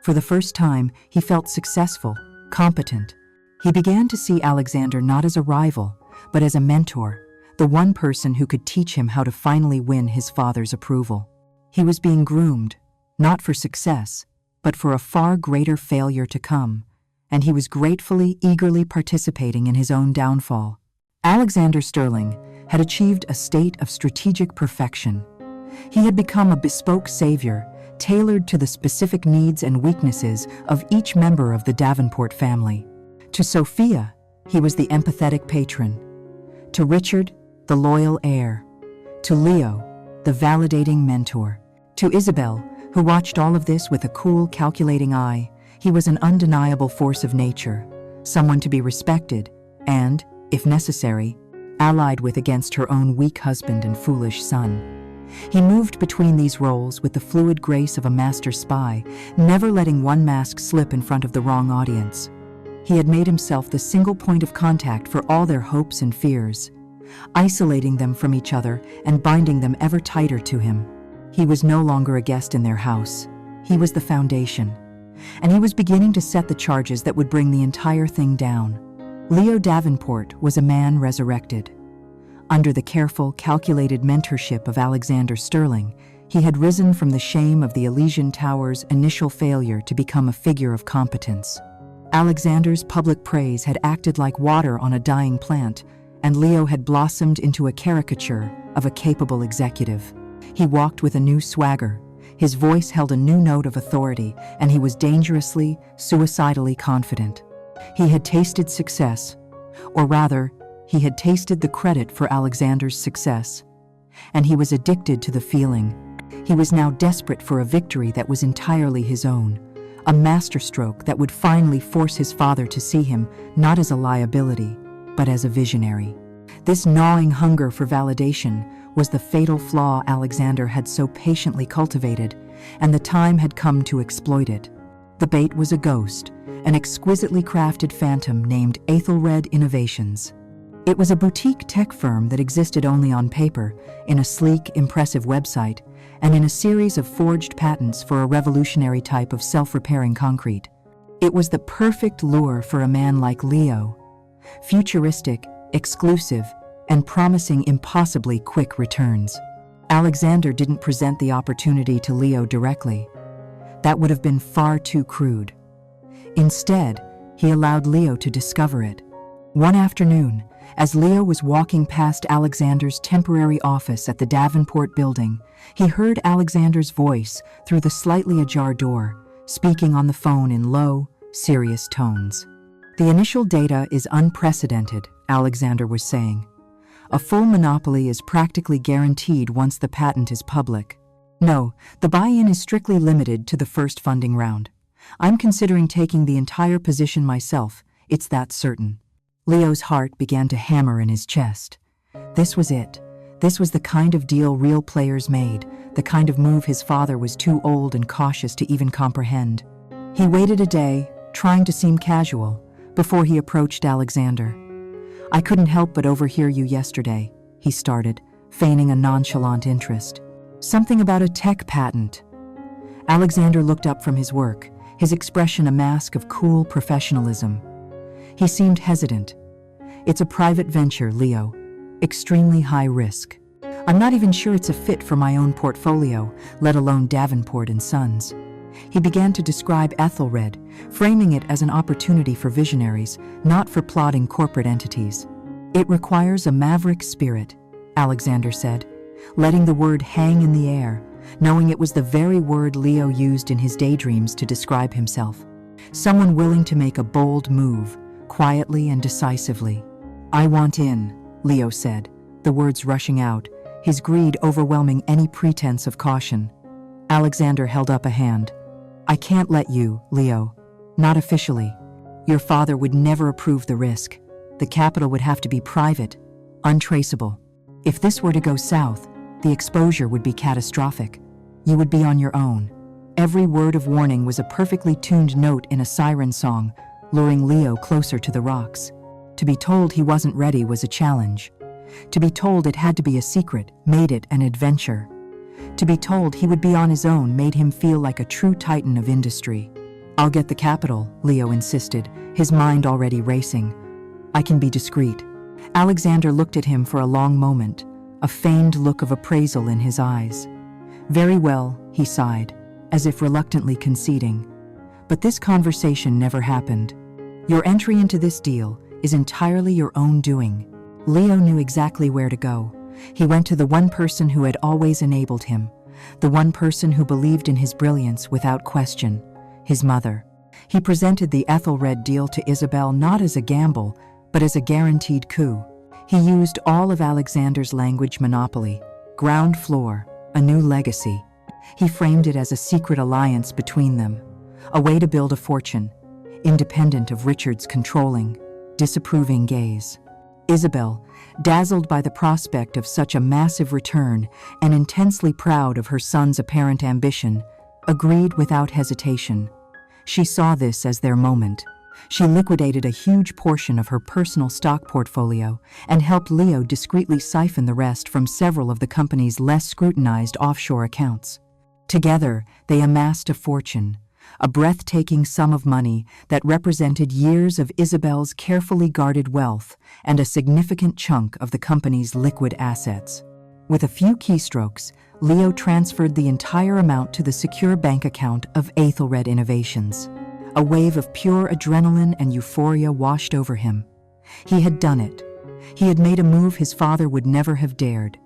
For the first time, he felt successful, competent. He began to see Alexander not as a rival, but as a mentor, the one person who could teach him how to finally win his father's approval. He was being groomed, not for success, but for a far greater failure to come, and he was gratefully, eagerly participating in his own downfall. Alexander Sterling had achieved a state of strategic perfection. He had become a bespoke savior, tailored to the specific needs and weaknesses of each member of the Davenport family. To Sophia, he was the empathetic patron. To Richard, the loyal heir. To Leo, the validating mentor. To Isabel, who watched all of this with a cool, calculating eye, he was an undeniable force of nature, someone to be respected and, if necessary, allied with against her own weak husband and foolish son. He moved between these roles with the fluid grace of a master spy, never letting one mask slip in front of the wrong audience. He had made himself the single point of contact for all their hopes and fears, isolating them from each other and binding them ever tighter to him. He was no longer a guest in their house. He was the foundation, and he was beginning to set the charges that would bring the entire thing down. Leo Davenport was a man resurrected. Under the careful, calculated mentorship of Alexander Sterling, he had risen from the shame of the Elysian Tower's initial failure to become a figure of competence. Alexander's public praise had acted like water on a dying plant, and Leo had blossomed into a caricature of a capable executive. He walked with a new swagger. His voice held a new note of authority, and he was dangerously, suicidally confident. He had tasted success, or rather, he had tasted the credit for Alexander's success, and he was addicted to the feeling. He was now desperate for a victory that was entirely his own, a masterstroke that would finally force his father to see him not as a liability, but as a visionary. This gnawing hunger for validation was the fatal flaw Alexander had so patiently cultivated, and the time had come to exploit it. The bait was a ghost, an exquisitely crafted phantom named Ethelred Innovations. It was a boutique tech firm that existed only on paper, in a sleek, impressive website, and in a series of forged patents for a revolutionary type of self-repairing concrete. It was the perfect lure for a man like Leo, futuristic, exclusive, and promising impossibly quick returns. Alexander didn't present the opportunity to Leo directly. That would have been far too crude. Instead, he allowed Leo to discover it. One afternoon, as Leo was walking past Alexander's temporary office at the Davenport building, he heard Alexander's voice through the slightly ajar door, speaking on the phone in low, serious tones. "The initial data is unprecedented," Alexander was saying. "A full monopoly is practically guaranteed once the patent is public. No, the buy-in is strictly limited to the first funding round. I'm considering taking the entire position myself. It's that certain." Leo's heart began to hammer in his chest. This was it. This was the kind of deal real players made, the kind of move his father was too old and cautious to even comprehend. He waited a day, trying to seem casual, before he approached Alexander. "I couldn't help but overhear you yesterday," he started, feigning a nonchalant interest. "Something about a tech patent." Alexander looked up from his work, his expression a mask of cool professionalism. He seemed hesitant. "It's a private venture, Leo. Extremely high risk. I'm not even sure it's a fit for my own portfolio, let alone Davenport and Sons." He began to describe Ethelred, framing it as an opportunity for visionaries, not for plodding corporate entities. "It requires a maverick spirit, Alexander said, letting the word hang in the air, knowing it was the very word Leo used in his daydreams to describe himself. Someone willing to make a bold move, quietly and decisively. "I want in," Leo said, the words rushing out, his greed overwhelming any pretense of caution. Alexander held up a hand. "I can't let you, Leo. Not officially. Your father would never approve the risk. The capital would have to be private, untraceable. If this were to go south, the exposure would be catastrophic. You would be on your own." Every word of warning was a perfectly tuned note in a siren song, luring Leo closer to the rocks. To be told he wasn't ready was a challenge. To be told it had to be a secret made it an adventure. To be told he would be on his own made him feel like a true titan of industry. "I'll get the capital," Leo insisted, his mind already racing. "I can be discreet." Alexander looked at him for a long moment, a feigned look of appraisal in his eyes. "Very well," he sighed, as if reluctantly conceding. But this conversation never happened. "Your entry into this deal is entirely your own doing." Leo knew exactly where to go. He went to the one person who had always enabled him, the one person who believed in his brilliance without question, his mother. He presented the Ethelred deal to Isabel not as a gamble, but as a guaranteed coup. He used all of Alexander's language monopoly, ground floor, a new legacy. He framed it as a secret alliance between them, a way to build a fortune, independent of Richard's controlling, disapproving gaze. Isabel, dazzled by the prospect of such a massive return and intensely proud of her son's apparent ambition, agreed without hesitation. She saw this as their moment. She liquidated a huge portion of her personal stock portfolio and helped Leo discreetly siphon the rest from several of the company's less scrutinized offshore accounts. Together, they amassed a fortune, a breathtaking sum of money that represented years of Isabel's carefully guarded wealth and a significant chunk of the company's liquid assets. With a few keystrokes, Leo transferred the entire amount to the secure bank account of Ethelred Innovations. A wave of pure adrenaline and euphoria washed over him. He had done it. He had made a move his father would never have dared.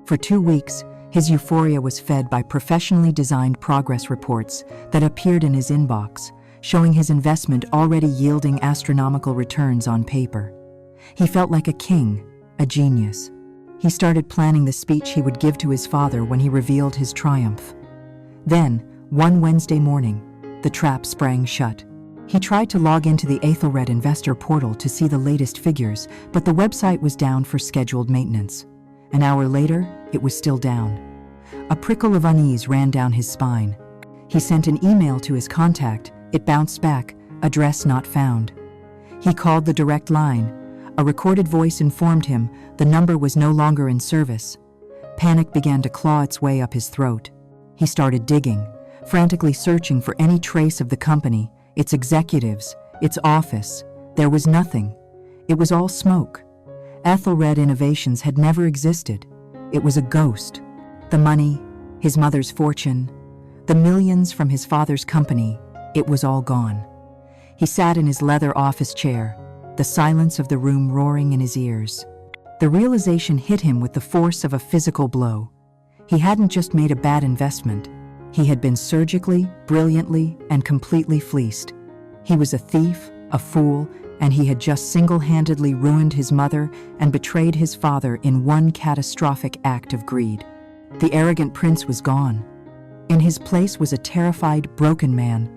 For 2 weeks, his euphoria was fed by professionally designed progress reports that appeared in his inbox, showing his investment already yielding astronomical returns on paper. He felt like a king, a genius. He started planning the speech he would give to his father when he revealed his triumph. Then, one Wednesday morning, the trap sprang shut. He tried to log into the Ethelred investor portal to see the latest figures, but the website was down for scheduled maintenance. An hour later, it was still down. A prickle of unease ran down his spine. He sent an email to his contact. It bounced back, address not found. He called the direct line. A recorded voice informed him the number was no longer in service. Panic began to claw its way up his throat. He started digging, frantically searching for any trace of the company, its executives, its office. There was nothing. It was all smoke. Ethelred Innovations had never existed. It was a ghost. The money, his mother's fortune, the millions from his father's company, it was all gone. He sat in his leather office chair, the silence of the room roaring in his ears. The realization hit him with the force of a physical blow. He hadn't just made a bad investment. He had been surgically, brilliantly, and completely fleeced. He was a thief, a fool, and he had just single-handedly ruined his mother and betrayed his father in one catastrophic act of greed. The arrogant prince was gone. In his place was a terrified, broken man,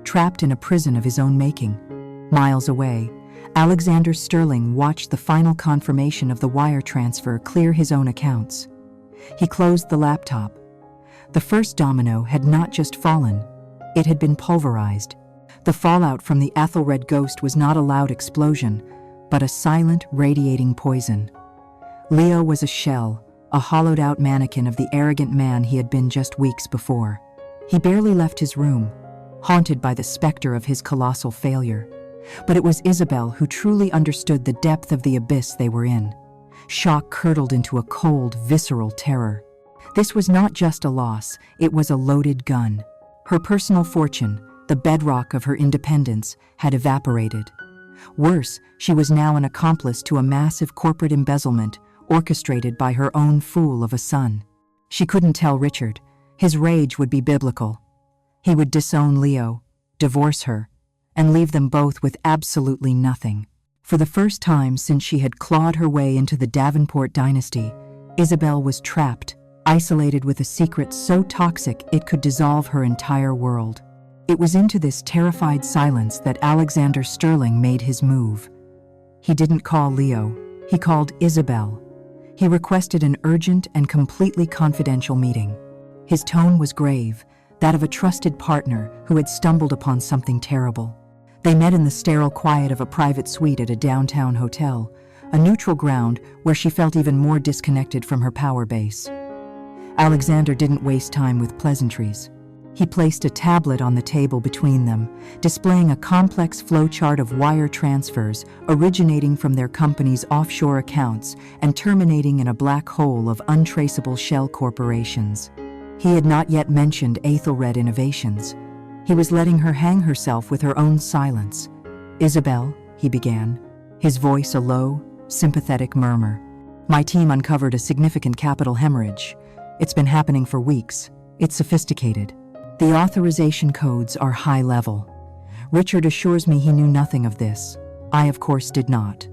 trapped in a prison of his own making. Miles away, Alexander Sterling watched the final confirmation of the wire transfer clear his own accounts. He closed the laptop. The first domino had not just fallen, it had been pulverized. The fallout from the Ethelred ghost was not a loud explosion, but a silent, radiating poison. Leo was a shell, a hollowed-out mannequin of the arrogant man he had been just weeks before. He barely left his room, haunted by the specter of his colossal failure. But it was Isabel who truly understood the depth of the abyss they were in. Shock curdled into a cold, visceral terror. This was not just a loss, it was a loaded gun. Her personal fortune, the bedrock of her independence, had evaporated. Worse, she was now an accomplice to a massive corporate embezzlement, orchestrated by her own fool of a son. She couldn't tell Richard. His rage would be biblical. He would disown Leo, divorce her, and leave them both with absolutely nothing. For the first time since she had clawed her way into the Davenport dynasty, Isabel was trapped, isolated with a secret so toxic it could dissolve her entire world. It was into this terrified silence that Alexander Sterling made his move. He didn't call Leo, he called Isabel. He requested an urgent and completely confidential meeting. His tone was grave, that of a trusted partner who had stumbled upon something terrible. They met in the sterile quiet of a private suite at a downtown hotel, a neutral ground where she felt even more disconnected from her power base. Alexander didn't waste time with pleasantries. He placed a tablet on the table between them, displaying a complex flowchart of wire transfers originating from their company's offshore accounts and terminating in a black hole of untraceable shell corporations. He had not yet mentioned Aethelred Innovations. He was letting her hang herself with her own silence. "Isabel," he began, his voice a low, sympathetic murmur. "My team uncovered a significant capital hemorrhage. It's been happening for weeks. It's sophisticated. The authorization codes are high level. Richard assures me he knew nothing of this. I, of course, did not.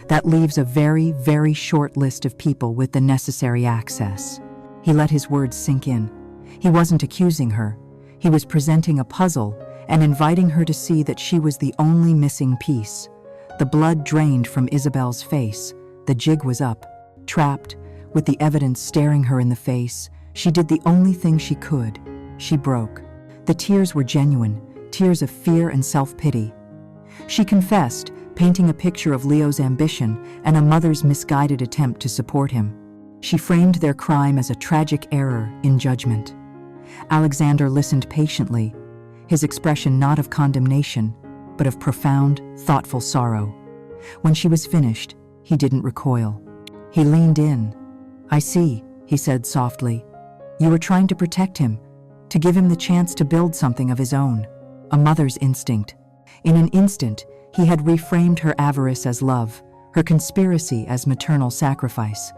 That leaves a very, very short list of people with the necessary access." He let his words sink in. He wasn't accusing her. He was presenting a puzzle and inviting her to see that she was the only missing piece. The blood drained from Isabel's face. The jig was up. Trapped, with the evidence staring her in the face, she did the only thing she could. She broke. The tears were genuine, tears of fear and self-pity. She confessed, painting a picture of Leo's ambition and a mother's misguided attempt to support him. She framed their crime as a tragic error in judgment. Alexander listened patiently, his expression not of condemnation, but of profound, thoughtful sorrow. When she was finished, he didn't recoil. He leaned in. "I see," he said softly. "You were trying to protect him, to give him the chance to build something of his own, a mother's instinct." In an instant, he had reframed her avarice as love, her conspiracy as maternal sacrifice.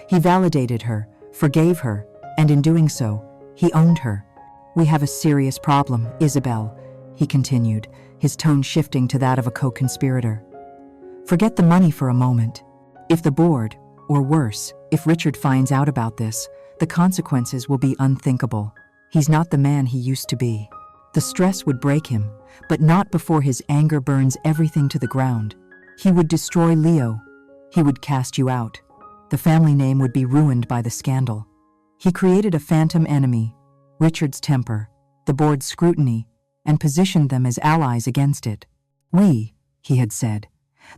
He validated her, forgave her, and in doing so, he owned her. "We have a serious problem, Isabel," he continued, his tone shifting to that of a co-conspirator. "Forget the money for a moment. If the board, or worse, if Richard finds out about this, the consequences will be unthinkable. He's not the man he used to be. The stress would break him, but not before his anger burns everything to the ground. He would destroy Leo. He would cast you out. The family name would be ruined by the scandal. He created a phantom enemy, Richard's temper, the board's scrutiny, and positioned them as allies against it. We, he had said.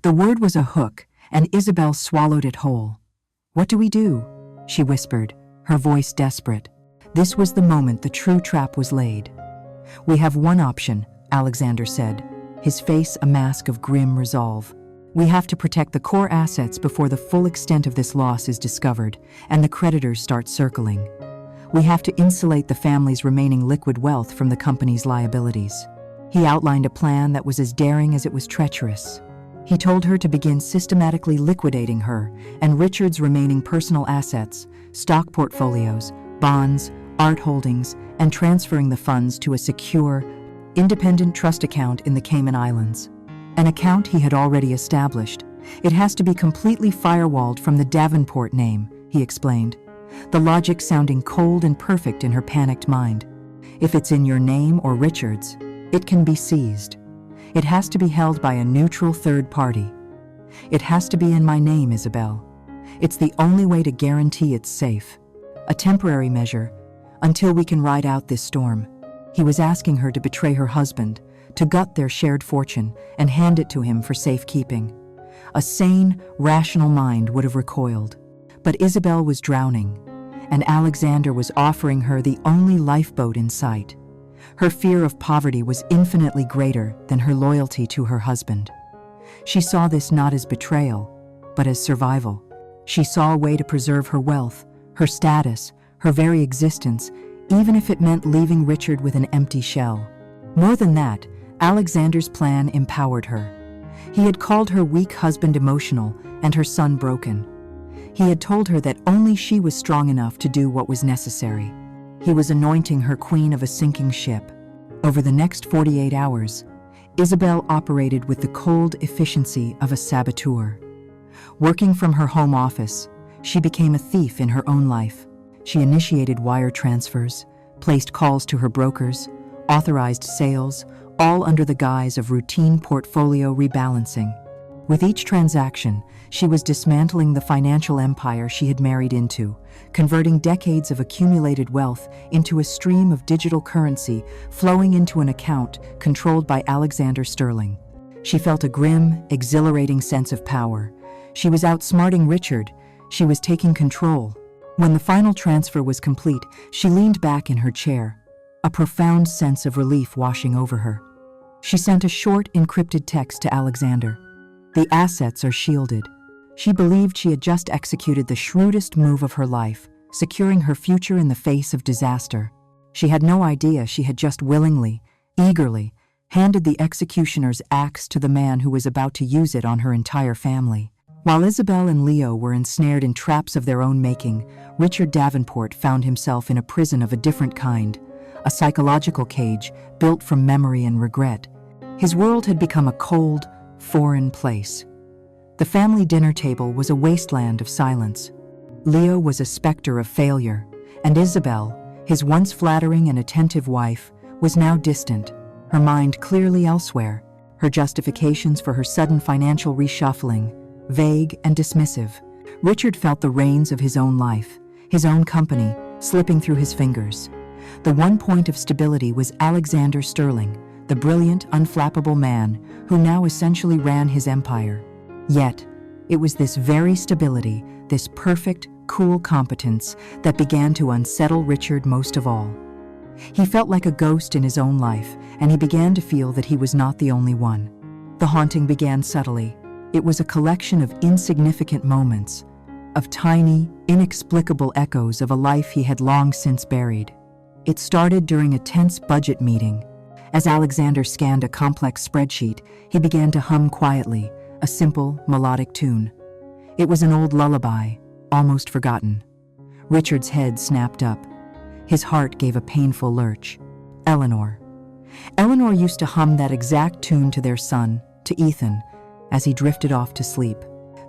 The word was a hook, and Isabel swallowed it whole. "What do we do?" she whispered, her voice desperate. This was the moment the true trap was laid. "We have one option," Alexander said, his face a mask of grim resolve. "We have to protect the core assets before the full extent of this loss is discovered and the creditors start circling. We have to insulate the family's remaining liquid wealth from the company's liabilities." He outlined a plan that was as daring as it was treacherous. He told her to begin systematically liquidating her and Richard's remaining personal assets, stock portfolios, bonds, art holdings, and transferring the funds to a secure, independent trust account in the Cayman Islands. An account he had already established. "It has to be completely firewalled from the Davenport name," he explained, the logic sounding cold and perfect in her panicked mind. "If it's in your name or Richard's, it can be seized. It has to be held by a neutral third party. It has to be in my name, Isabel. It's the only way to guarantee it's safe. A temporary measure, until we can ride out this storm." He was asking her to betray her husband, to gut their shared fortune and hand it to him for safekeeping. A sane, rational mind would have recoiled. But Isabel was drowning, and Alexander was offering her the only lifeboat in sight. Her fear of poverty was infinitely greater than her loyalty to her husband. She saw this not as betrayal, but as survival. She saw a way to preserve her wealth, her status, her very existence, even if it meant leaving Richard with an empty shell. More than that, Alexander's plan empowered her. He had called her weak husband emotional and her son broken. He had told her that only she was strong enough to do what was necessary. He was anointing her queen of a sinking ship. Over the next 48 hours, Isabel operated with the cold efficiency of a saboteur. Working from her home office, she became a thief in her own life. She initiated wire transfers, placed calls to her brokers, authorized sales, all under the guise of routine portfolio rebalancing. With each transaction, she was dismantling the financial empire she had married into, converting decades of accumulated wealth into a stream of digital currency flowing into an account controlled by Alexander Sterling. She felt a grim, exhilarating sense of power. She was outsmarting Richard. She was taking control. When the final transfer was complete, she leaned back in her chair, a profound sense of relief washing over her. She sent a short, encrypted text to Alexander. "The assets are shielded." She believed she had just executed the shrewdest move of her life, securing her future in the face of disaster. She had no idea she had just willingly, eagerly, handed the executioner's axe to the man who was about to use it on her entire family. While Isabel and Leo were ensnared in traps of their own making, Richard Davenport found himself in a prison of a different kind, a psychological cage built from memory and regret. His world had become a cold, foreign place. The family dinner table was a wasteland of silence. Leo was a specter of failure, and Isabel, his once flattering and attentive wife, was now distant, her mind clearly elsewhere, her justifications for her sudden financial reshuffling vague and dismissive. Richard felt the reins of his own life, his own company, slipping through his fingers. The one point of stability was Alexander Sterling, the brilliant, unflappable man who now essentially ran his empire. Yet, it was this very stability, this perfect, cool competence that began to unsettle Richard most of all. He felt like a ghost in his own life, and he began to feel that he was not the only one. The haunting began subtly. It was a collection of insignificant moments, of tiny, inexplicable echoes of a life he had long since buried. It started during a tense budget meeting. As Alexander scanned a complex spreadsheet, he began to hum quietly, a simple, melodic tune. It was an old lullaby, almost forgotten. Richard's head snapped up. His heart gave a painful lurch. Eleanor. Eleanor used to hum that exact tune to their son, to Ethan, as he drifted off to sleep.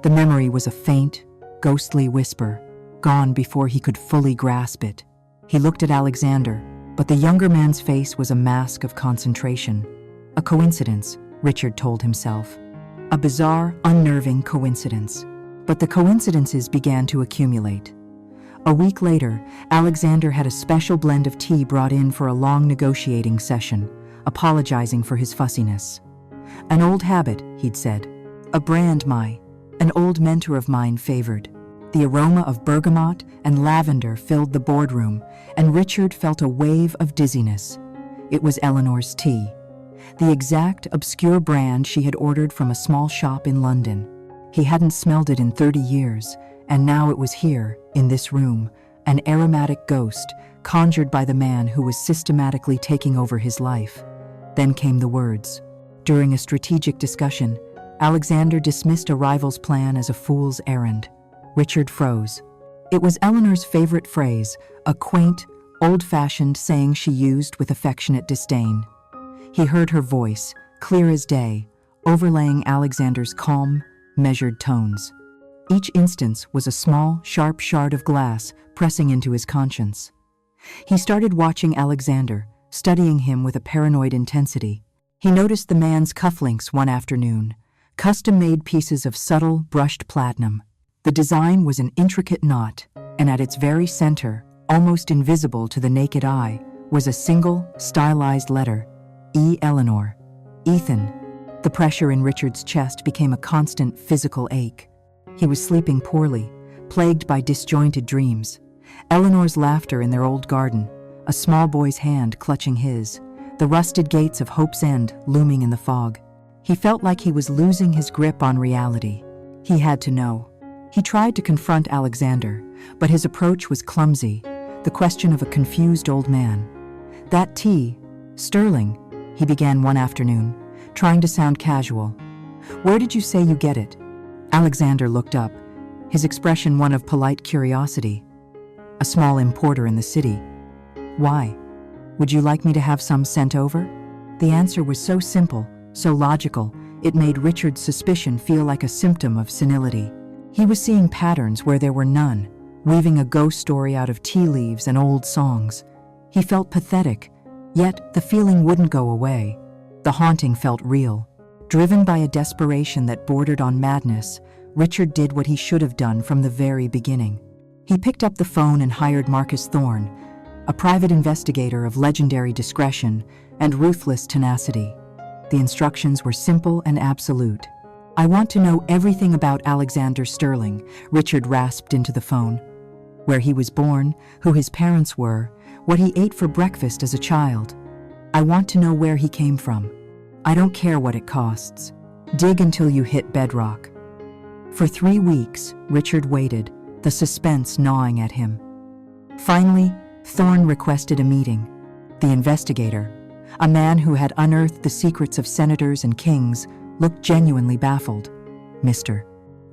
The memory was a faint, ghostly whisper, gone before he could fully grasp it. He looked at Alexander, but the younger man's face was a mask of concentration. A coincidence, Richard told himself. A bizarre, unnerving coincidence. But the coincidences began to accumulate. A week later, Alexander had a special blend of tea brought in for a long negotiating session, apologizing for his fussiness. "An old habit," he'd said. "A brand an old mentor of mine favored." The aroma of bergamot and lavender filled the boardroom, and Richard felt a wave of dizziness. It was Eleanor's tea, the exact obscure brand she had ordered from a small shop in London. He hadn't smelled it in 30 years, and now it was here, in this room, an aromatic ghost conjured by the man who was systematically taking over his life. Then came the words. During a strategic discussion, Alexander dismissed a rival's plan as a fool's errand. Richard froze. It was Eleanor's favorite phrase, a quaint, old-fashioned saying she used with affectionate disdain. He heard her voice, clear as day, overlaying Alexander's calm, measured tones. Each instance was a small, sharp shard of glass pressing into his conscience. He started watching Alexander, studying him with a paranoid intensity. He noticed the man's cufflinks one afternoon, custom-made pieces of subtle, brushed platinum. The design was an intricate knot, and at its very center, almost invisible to the naked eye, was a single, stylized letter, E. Eleanor. Ethan. The pressure in Richard's chest became a constant physical ache. He was sleeping poorly, plagued by disjointed dreams. Eleanor's laughter in their old garden, a small boy's hand clutching his, the rusted gates of Hope's End looming in the fog. He felt like he was losing his grip on reality. He had to know. He tried to confront Alexander, but his approach was clumsy, the question of a confused old man. "That tea, Sterling," he began one afternoon, trying to sound casual. "Where did you say you get it?" Alexander looked up. his expression one of polite curiosity. "A small importer in the city. Why? Would you like me to have some sent over?" The answer was so simple, so logical, it made Richard's suspicion feel like a symptom of senility. He was seeing patterns where there were none, weaving a ghost story out of tea leaves and old songs. He felt pathetic, yet the feeling wouldn't go away. The haunting felt real. Driven by a desperation that bordered on madness, Richard did what he should have done from the very beginning. He picked up the phone and hired Marcus Thorne, a private investigator of legendary discretion and ruthless tenacity. The instructions were simple and absolute. "I want to know everything about Alexander Sterling," Richard rasped into the phone. "Where he was born, who his parents were, what he ate for breakfast as a child. I want to know where he came from. I don't care what it costs. Dig until you hit bedrock." For 3 weeks, Richard waited, the suspense gnawing at him. Finally, Thorne requested a meeting. The investigator, a man who had unearthed the secrets of senators and kings, looked genuinely baffled. "Mr.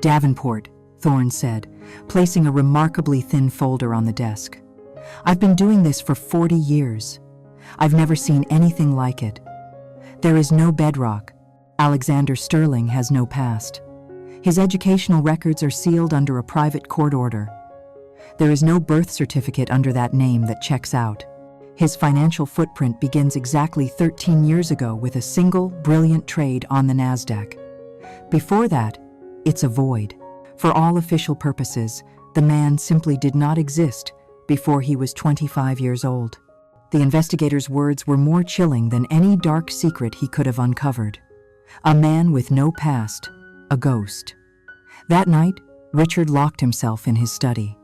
Davenport," Thorne said, placing a remarkably thin folder on the desk. "I've been doing this for 40 years. I've never seen anything like it. There is no bedrock. Alexander Sterling has no past. His educational records are sealed under a private court order. There is no birth certificate under that name that checks out. His financial footprint begins exactly 13 years ago with a single, brilliant trade on the NASDAQ. Before that, it's a void. For all official purposes, the man simply did not exist before he was 25 years old." The investigator's words were more chilling than any dark secret he could have uncovered. A man with no past, a ghost. That night, Richard locked himself in his study.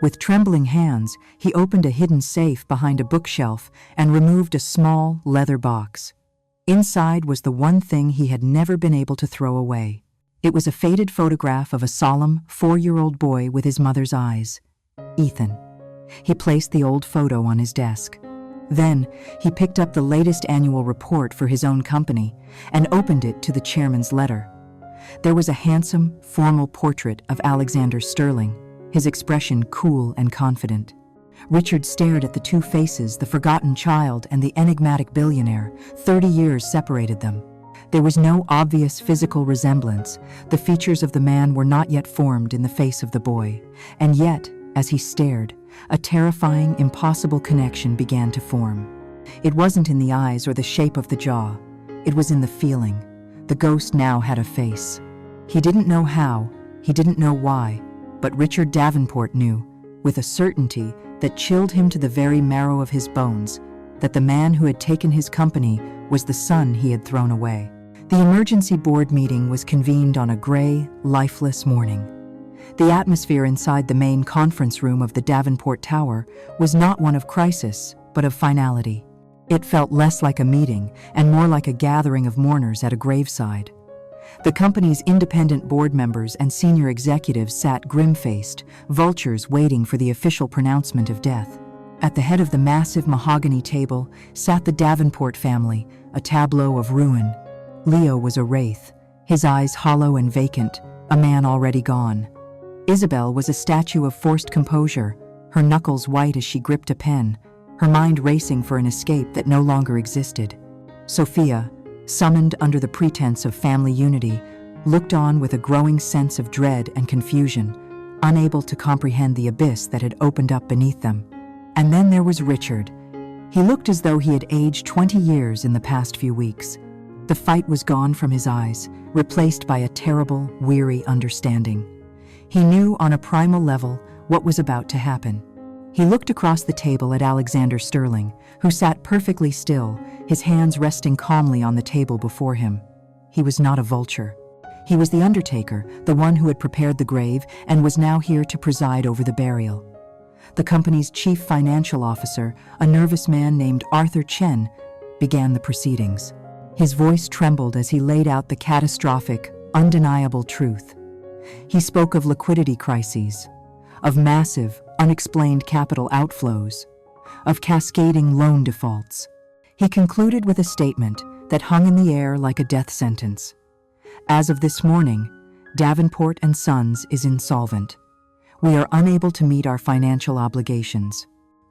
With trembling hands, he opened a hidden safe behind a bookshelf and removed a small leather box. Inside was the one thing he had never been able to throw away. It was a faded photograph of a solemn 4-year-old boy with his mother's eyes. Ethan. He placed the old photo on his desk. Then, he picked up the latest annual report for his own company and opened it to the chairman's letter. There was a handsome, formal portrait of Alexander Sterling, his expression cool and confident. Richard stared at the two faces, the forgotten child and the enigmatic billionaire. 30 years separated them. There was no obvious physical resemblance. The features of the man were not yet formed in the face of the boy. And yet, as he stared, a terrifying, impossible connection began to form. It wasn't in the eyes or the shape of the jaw. It was in the feeling. The ghost now had a face. He didn't know how, he didn't know why, but Richard Davenport knew, with a certainty that chilled him to the very marrow of his bones, that the man who had taken his company was the son he had thrown away. The emergency board meeting was convened on a gray, lifeless morning. The atmosphere inside the main conference room of the Davenport Tower was not one of crisis, but of finality. It felt less like a meeting and more like a gathering of mourners at a graveside. The company's independent board members and senior executives sat grim-faced, vultures waiting for the official pronouncement of death. At the head of the massive mahogany table sat the Davenport family, a tableau of ruin. Leo was a wraith, his eyes hollow and vacant, a man already gone. Isabel was a statue of forced composure, her knuckles white as she gripped a pen, her mind racing for an escape that no longer existed. Sophia, summoned under the pretense of family unity, looked on with a growing sense of dread and confusion, unable to comprehend the abyss that had opened up beneath them. And then there was Richard. He looked as though he had aged 20 years in the past few weeks. The fight was gone from his eyes, replaced by a terrible, weary understanding. He knew on a primal level what was about to happen. He looked across the table at Alexander Sterling, who sat perfectly still, his hands resting calmly on the table before him. He was not a vulture. He was the undertaker, the one who had prepared the grave and was now here to preside over the burial. The company's chief financial officer, a nervous man named Arthur Chen, began the proceedings. His voice trembled as he laid out the catastrophic, undeniable truth. He spoke of liquidity crises, of massive, unexplained capital outflows, of cascading loan defaults. He concluded with a statement that hung in the air like a death sentence. As of this morning, Davenport and Sons is insolvent. We are unable to meet our financial obligations.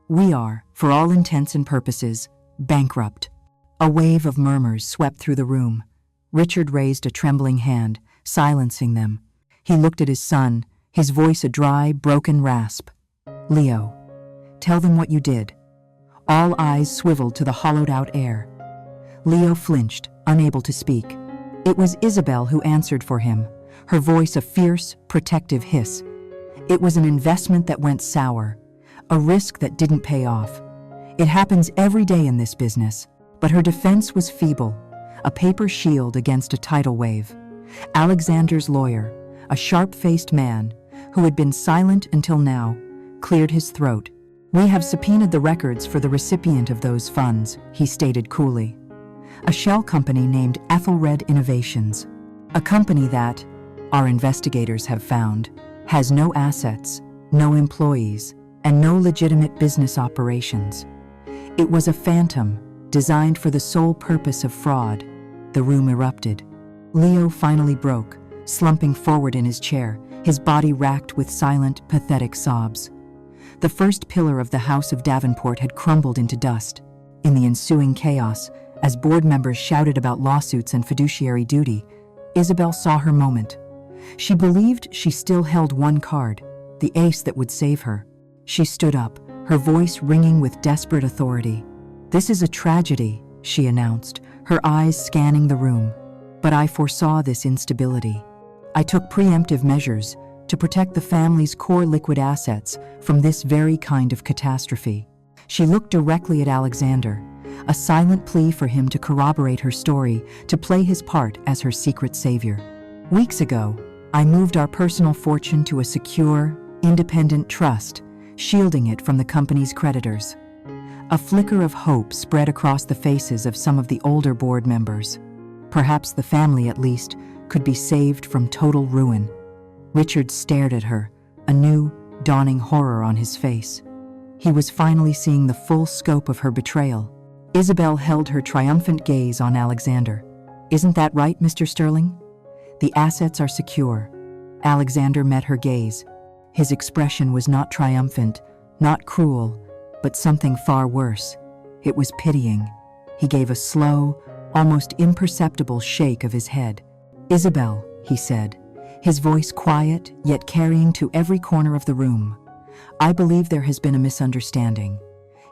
We are, for all intents and purposes, bankrupt." A wave of murmurs swept through the room. Richard raised a trembling hand, silencing them. He looked at his son, his voice a dry, broken rasp. "Leo, tell them what you did." All eyes swiveled to the hollowed-out air. Leo flinched, unable to speak. It was Isabel who answered for him, her voice a fierce, protective hiss. It was an investment that went sour, a risk that didn't pay off. It happens every day in this business, but her defense was feeble, a paper shield against a tidal wave. Alexander's lawyer, a sharp-faced man who had been silent until now, cleared his throat. "We have subpoenaed the records for the recipient of those funds," he stated coolly. "A shell company named Ethelred Innovations. A company that, our investigators have found, has no assets, no employees, and no legitimate business operations. It was a phantom, designed for the sole purpose of fraud." The room erupted. Leo finally broke, slumping forward in his chair, his body racked with silent, pathetic sobs. The first pillar of the House of Davenport had crumbled into dust. In the ensuing chaos, as board members shouted about lawsuits and fiduciary duty, Isabel saw her moment. She believed she still held one card, the ace that would save her. She stood up, her voice ringing with desperate authority. "This is a tragedy," she announced, her eyes scanning the room. "But I foresaw this instability. I took preemptive measures to protect the family's core liquid assets from this very kind of catastrophe." She looked directly at Alexander, a silent plea for him to corroborate her story, to play his part as her secret savior. "Weeks ago, I moved our personal fortune to a secure, independent trust, shielding it from the company's creditors." A flicker of hope spread across the faces of some of the older board members. Perhaps the family, at least, could be saved from total ruin. Richard stared at her, a new, dawning horror on his face. He was finally seeing the full scope of her betrayal. Isabel held her triumphant gaze on Alexander. "Isn't that right, Mr. Sterling? The assets are secure." Alexander met her gaze. His expression was not triumphant, not cruel, but something far worse. It was pitying. He gave a slow, almost imperceptible shake of his head. "Isabel," he said, his voice quiet yet carrying to every corner of the room, "I believe there has been a misunderstanding."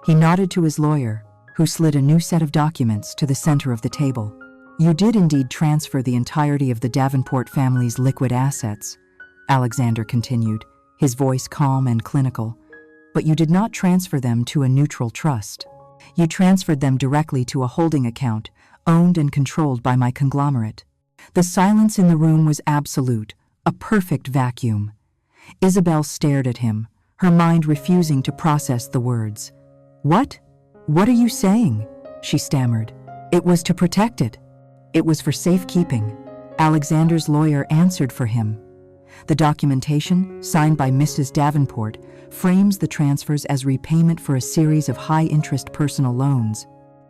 He nodded to his lawyer, who slid a new set of documents to the center of the table. "You did indeed transfer the entirety of the Davenport family's liquid assets," Alexander continued, his voice calm and clinical. "But you did not transfer them to a neutral trust. You transferred them directly to a holding account, owned and controlled by my conglomerate." The silence in the room was absolute, a perfect vacuum. Isabel stared at him, her mind refusing to process the words. "What? What are you saying?" she stammered. "It was to protect it. It was for safekeeping." Alexander's lawyer answered for him. "The documentation, signed by Mrs. Davenport, frames the transfers as repayment for a series of high-interest personal loans.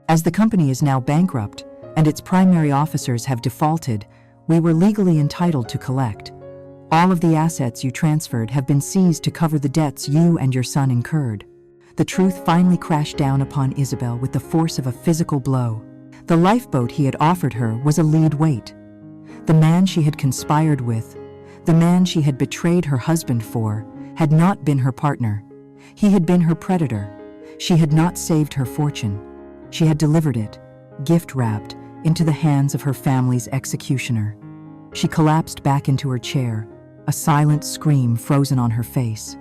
As the company is now bankrupt and its primary officers have defaulted, we were legally entitled to collect. All of the assets you transferred have been seized to cover the debts you and your son incurred." The truth finally crashed down upon Isabel with the force of a physical blow. The lifeboat he had offered her was a lead weight. The man she had conspired with, the man she had betrayed her husband for, had not been her partner. He had been her predator. She had not saved her fortune. She had delivered it, gift-wrapped, into the hands of her family's executioner. She collapsed back into her chair, a silent scream frozen on her face.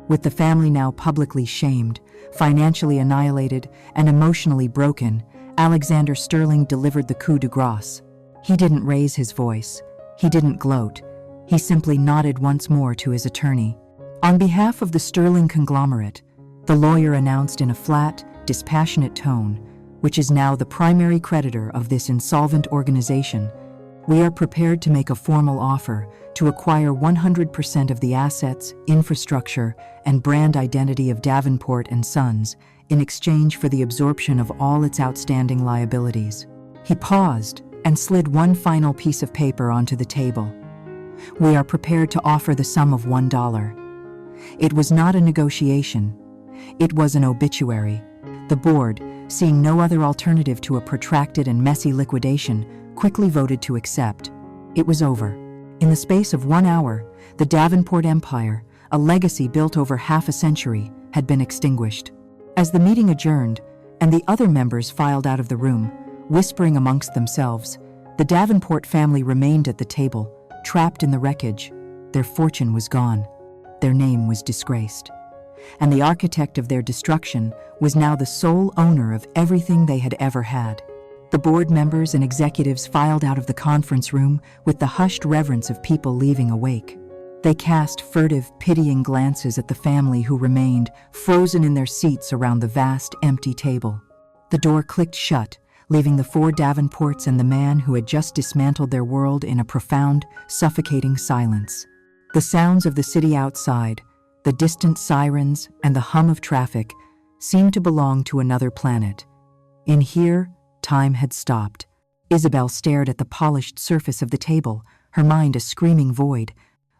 With the family now publicly shamed, financially annihilated, and emotionally broken, Alexander Sterling delivered the coup de grace. He didn't raise his voice. He didn't gloat. He simply nodded once more to his attorney. On behalf of the Sterling conglomerate, the lawyer announced in a flat, dispassionate tone, which is now the primary creditor of this insolvent organization, "We are prepared to make a formal offer to acquire 100% of the assets, infrastructure, and brand identity of Davenport and Sons in exchange for the absorption of all its outstanding liabilities." He paused and slid one final piece of paper onto the table. We are prepared to offer the sum of $1. It was not a negotiation. It was an obituary. The board, seeing no other alternative to a protracted and messy liquidation, quickly voted to accept. It was over. In the space of 1 hour, the Davenport empire, a legacy built over half a century, had been extinguished. As the meeting adjourned, and the other members filed out of the room, whispering amongst themselves, the Davenport family remained at the table, trapped in the wreckage. Their fortune was gone. Their name was disgraced. And the architect of their destruction was now the sole owner of everything they had ever had. The board members and executives filed out of the conference room with the hushed reverence of people leaving a wake. They cast furtive, pitying glances at the family who remained, frozen in their seats around the vast, empty table. The door clicked shut, leaving the 4 Davenports and the man who had just dismantled their world in a profound, suffocating silence. The sounds of the city outside, the distant sirens and the hum of traffic, seemed to belong to another planet. In here, time had stopped. Isabel stared at the polished surface of the table, her mind a screaming void.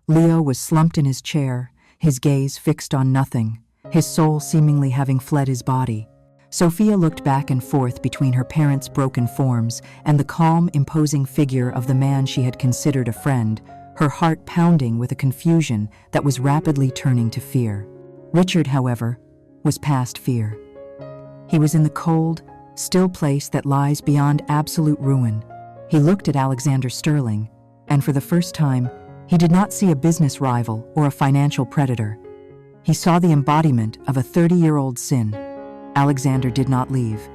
Leo was slumped in his chair, his gaze fixed on nothing, his soul seemingly having fled his body. Sophia looked back and forth between her parents' broken forms and the calm, imposing figure of the man she had considered a friend, her heart pounding with a confusion that was rapidly turning to fear. Richard, however, was past fear. He was in the cold, still place that lies beyond absolute ruin. He looked at Alexander Sterling, and for the first time, he did not see a business rival or a financial predator. He saw the embodiment of a 30-year-old sin. Alexander did not leave.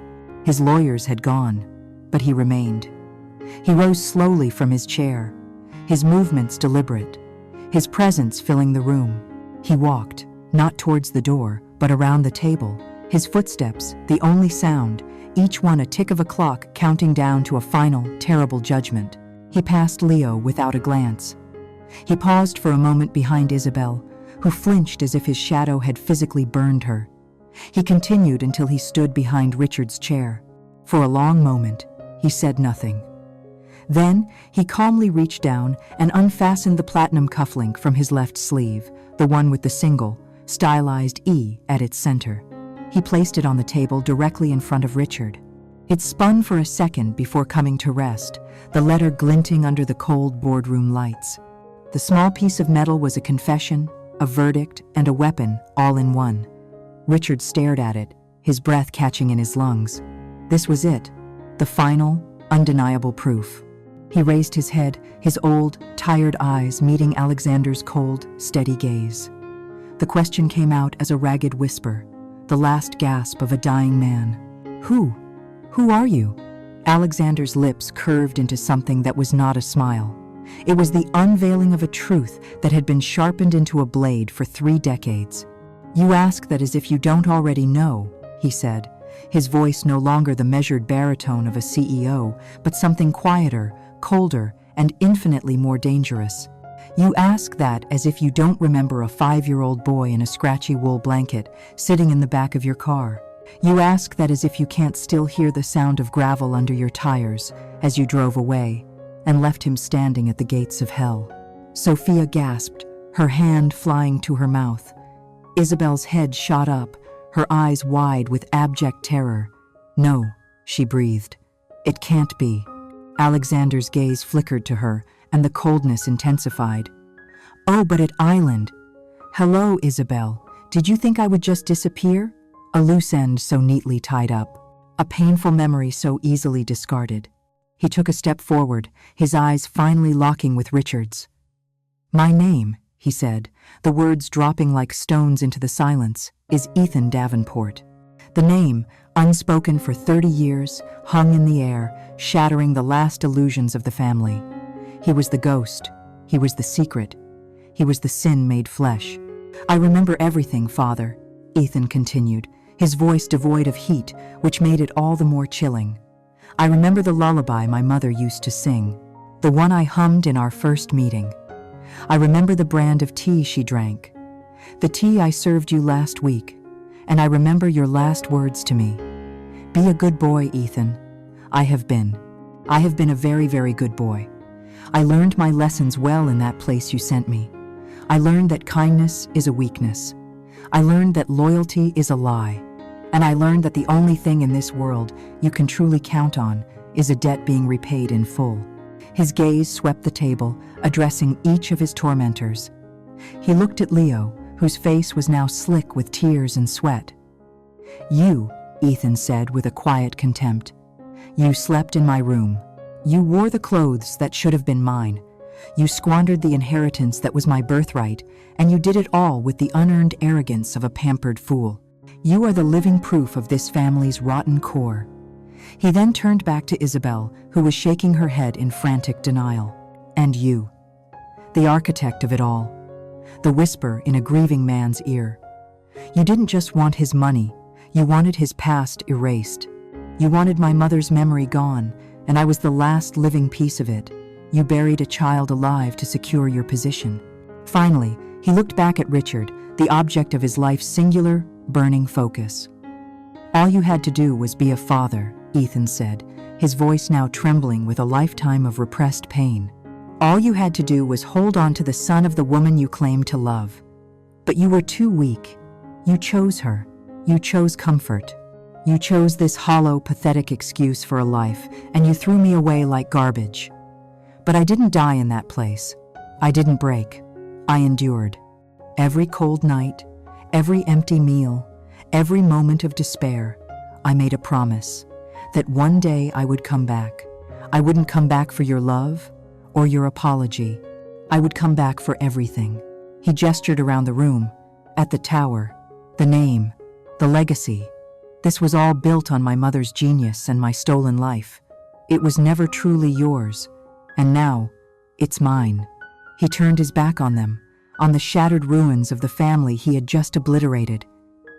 His lawyers had gone, but he remained. He rose slowly from his chair, his movements deliberate, his presence filling the room. He walked, not towards the door, but around the table, his footsteps, the only sound, each one a tick of a clock counting down to a final, terrible judgment. He passed Leo without a glance. He paused for a moment behind Isabel, who flinched as if his shadow had physically burned her. He continued until he stood behind Richard's chair. For a long moment, he said nothing. Then, he calmly reached down and unfastened the platinum cufflink from his left sleeve, the one with the single, stylized E at its center. He placed it on the table directly in front of Richard. It spun for a second before coming to rest, the letter glinting under the cold boardroom lights. The small piece of metal was a confession, a verdict, and a weapon, all in one. Richard stared at it, his breath catching in his lungs. This was it, the final, undeniable proof. He raised his head, his old, tired eyes meeting Alexander's cold, steady gaze. The question came out as a ragged whisper, the last gasp of a dying man. Who? Who are you? Alexander's lips curved into something that was not a smile. It was the unveiling of a truth that had been sharpened into a blade for 3 decades. You ask that as if you don't already know, he said, his voice no longer the measured baritone of a CEO, but something quieter, colder, and infinitely more dangerous. You ask that as if you don't remember a 5-year-old boy in a scratchy wool blanket sitting in the back of your car. You ask that as if you can't still hear the sound of gravel under your tires as you drove away and left him standing at the gates of hell. Sophia gasped, her hand flying to her mouth. Isabel's head shot up, her eyes wide with abject terror. No, she breathed. It can't be. Alexander's gaze flickered to her, and the coldness intensified. Oh, but at Island. Hello, Isabel. Did you think I would just disappear? A loose end so neatly tied up. A painful memory so easily discarded. He took a step forward, his eyes finally locking with Richard's. My name, he said, the words dropping like stones into the silence, is Ethan Davenport. The name, unspoken for 30 years, hung in the air, shattering the last illusions of the family. He was the ghost. He was the secret. He was the sin made flesh. I remember everything, Father, Ethan continued, his voice devoid of heat, which made it all the more chilling. I remember the lullaby my mother used to sing, the one I hummed in our first meeting. I remember the brand of tea she drank, the tea I served you last week, and I remember your last words to me. Be a good boy, Ethan. I have been a very, very good boy. I learned my lessons well in that place you sent me. I learned that kindness is a weakness. I learned that loyalty is a lie. And I learned that the only thing in this world you can truly count on is a debt being repaid in full. His gaze swept the table, addressing each of his tormentors. He looked at Leo, whose face was now slick with tears and sweat. "You," Ethan said with a quiet contempt, "you slept in my room. You wore the clothes that should have been mine. You squandered the inheritance that was my birthright, and you did it all with the unearned arrogance of a pampered fool. You are the living proof of this family's rotten core." He then turned back to Isabel, who was shaking her head in frantic denial. "And you, the architect of it all," the whisper in a grieving man's ear. "You didn't just want his money, you wanted his past erased. You wanted my mother's memory gone, and I was the last living piece of it. You buried a child alive to secure your position." Finally, he looked back at Richard, the object of his life's singular, burning focus. "All you had to do was be a father," Ethan said, his voice now trembling with a lifetime of repressed pain. "All you had to do was hold on to the son of the woman you claimed to love. But you were too weak. You chose her. You chose comfort. You chose this hollow, pathetic excuse for a life, and you threw me away like garbage. But I didn't die in that place. I didn't break. I endured. Every cold night, every empty meal, every moment of despair, I made a promise that one day I would come back. I wouldn't come back for your love or your apology. I would come back for everything." He gestured around the room, at the tower, the name, the legacy. "This was all built on my mother's genius and my stolen life. It was never truly yours, and now it's mine." He turned his back on them, on the shattered ruins of the family he had just obliterated.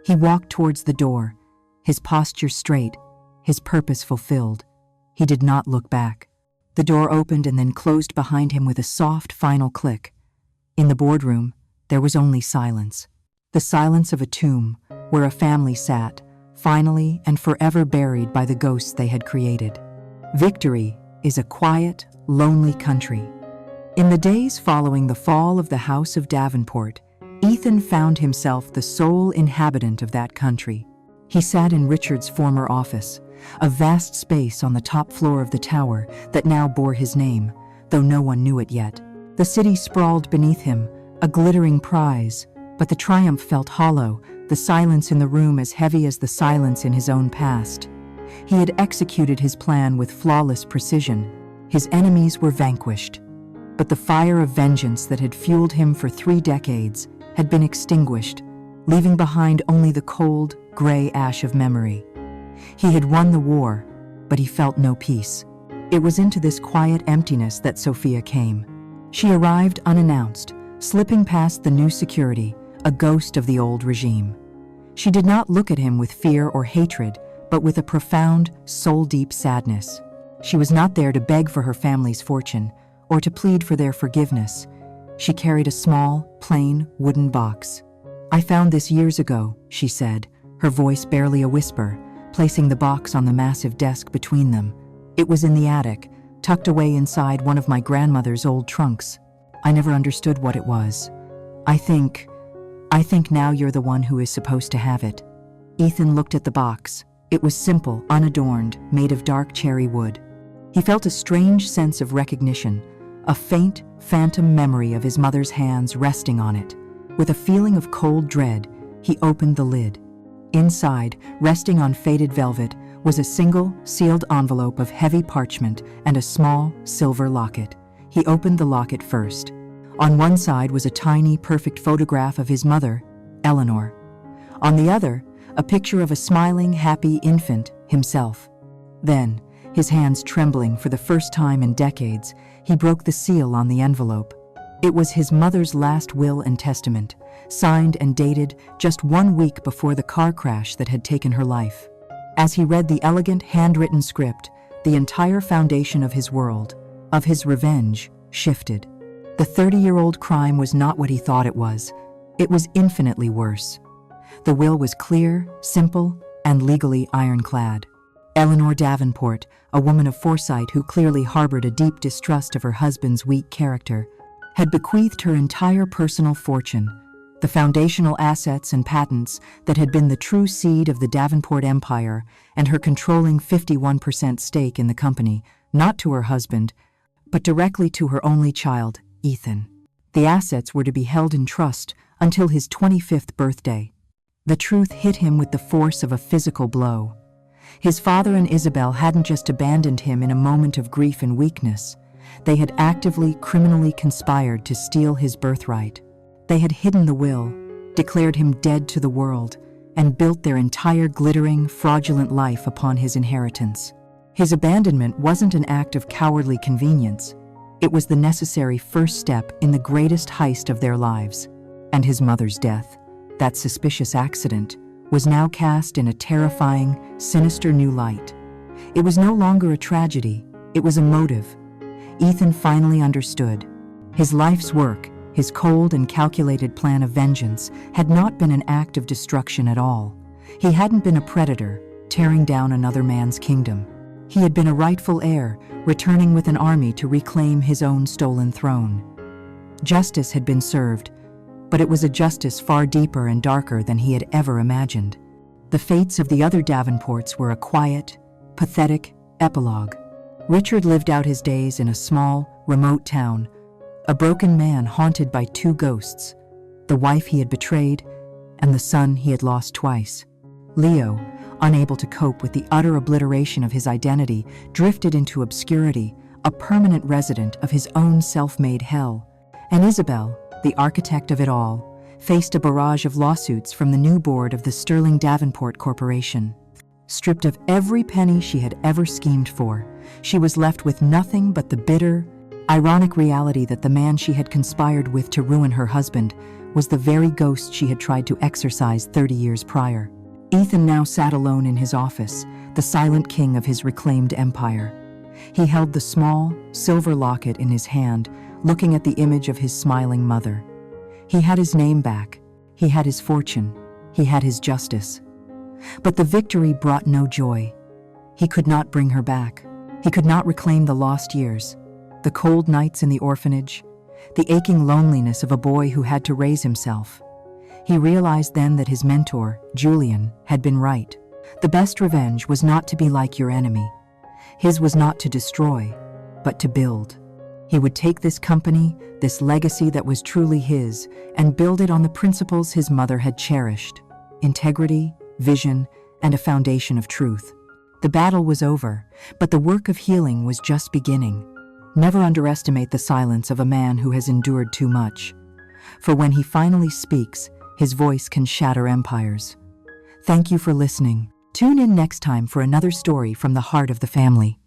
He walked towards the door, his posture straight, his purpose fulfilled. He did not look back. The door opened and then closed behind him with a soft, final click. In the boardroom, there was only silence. The silence of a tomb, where a family sat, finally and forever buried by the ghosts they had created. Victory is a quiet, lonely country. In the days following the fall of the House of Davenport, Ethan found himself the sole inhabitant of that country. He sat in Richard's former office, a vast space on the top floor of the tower that now bore his name, though no one knew it yet. The city sprawled beneath him, a glittering prize, but the triumph felt hollow, the silence in the room as heavy as the silence in his own past. He had executed his plan with flawless precision. His enemies were vanquished. But the fire of vengeance that had fueled him for 3 decades had been extinguished, leaving behind only the cold, gray ash of memory. He had won the war, but he felt no peace. It was into this quiet emptiness that Sophia came. She arrived unannounced, slipping past the new security, a ghost of the old regime. She did not look at him with fear or hatred, but with a profound, soul-deep sadness. She was not there to beg for her family's fortune, or to plead for their forgiveness. She carried a small, plain, wooden box. "I found this years ago," she said, her voice barely a whisper, placing the box on the massive desk between them. "It was in the attic, tucked away inside one of my grandmother's old trunks. I never understood what it was. I think now you're the one who is supposed to have it." Ethan looked at the box. It was simple, unadorned, made of dark cherry wood. He felt a strange sense of recognition, a faint, phantom memory of his mother's hands resting on it. With a feeling of cold dread, he opened the lid. Inside, resting on faded velvet, was a single, sealed envelope of heavy parchment and a small, silver locket. He opened the locket first. On one side was a tiny, perfect photograph of his mother, Eleanor. On the other, a picture of a smiling, happy infant, himself. Then, his hands trembling for the first time in decades, he broke the seal on the envelope. It was his mother's last will and testament, signed and dated just 1 week before the car crash that had taken her life. As he read the elegant, handwritten script, the entire foundation of his world, of his revenge, shifted. The 30-year-old crime was not what he thought it was. It was infinitely worse. The will was clear, simple, and legally ironclad. Eleanor Davenport, a woman of foresight who clearly harbored a deep distrust of her husband's weak character, had bequeathed her entire personal fortune, the foundational assets and patents that had been the true seed of the Davenport empire, and her controlling 51% stake in the company, not to her husband, but directly to her only child, Ethan. The assets were to be held in trust until his 25th birthday. The truth hit him with the force of a physical blow. His father and Isabel hadn't just abandoned him in a moment of grief and weakness. They had actively, criminally conspired to steal his birthright. They had hidden the will, declared him dead to the world, and built their entire glittering, fraudulent life upon his inheritance. His abandonment wasn't an act of cowardly convenience. It was the necessary first step in the greatest heist of their lives. And his mother's death, that suspicious accident, was now cast in a terrifying, sinister new light. It was no longer a tragedy, it was a motive. Ethan finally understood. His life's work, his cold and calculated plan of vengeance, had not been an act of destruction at all. He hadn't been a predator, tearing down another man's kingdom. He had been a rightful heir, returning with an army to reclaim his own stolen throne. Justice had been served, but it was a justice far deeper and darker than he had ever imagined. The fates of the other Davenports were a quiet, pathetic epilogue. Richard lived out his days in a small, remote town, a broken man haunted by two ghosts, the wife he had betrayed and the son he had lost twice. Leo, unable to cope with the utter obliteration of his identity, drifted into obscurity, a permanent resident of his own self-made hell. And Isabel, the architect of it all, faced a barrage of lawsuits from the new board of the Sterling Davenport Corporation. Stripped of every penny she had ever schemed for, she was left with nothing but the bitter, ironic reality that the man she had conspired with to ruin her husband was the very ghost she had tried to exorcise 30 years prior. Ethan now sat alone in his office, the silent king of his reclaimed empire. He held the small, silver locket in his hand, looking at the image of his smiling mother. He had his name back, he had his fortune, he had his justice. But the victory brought no joy. He could not bring her back. He could not reclaim the lost years, the cold nights in the orphanage, the aching loneliness of a boy who had to raise himself. He realized then that his mentor, Julian, had been right. The best revenge was not to be like your enemy. His was not to destroy, but to build. He would take this company, this legacy that was truly his, and build it on the principles his mother had cherished: integrity, vision, and a foundation of truth. The battle was over, but the work of healing was just beginning. Never underestimate the silence of a man who has endured too much. For when he finally speaks, his voice can shatter empires. Thank you for listening. Tune in next time for another story from the heart of the family.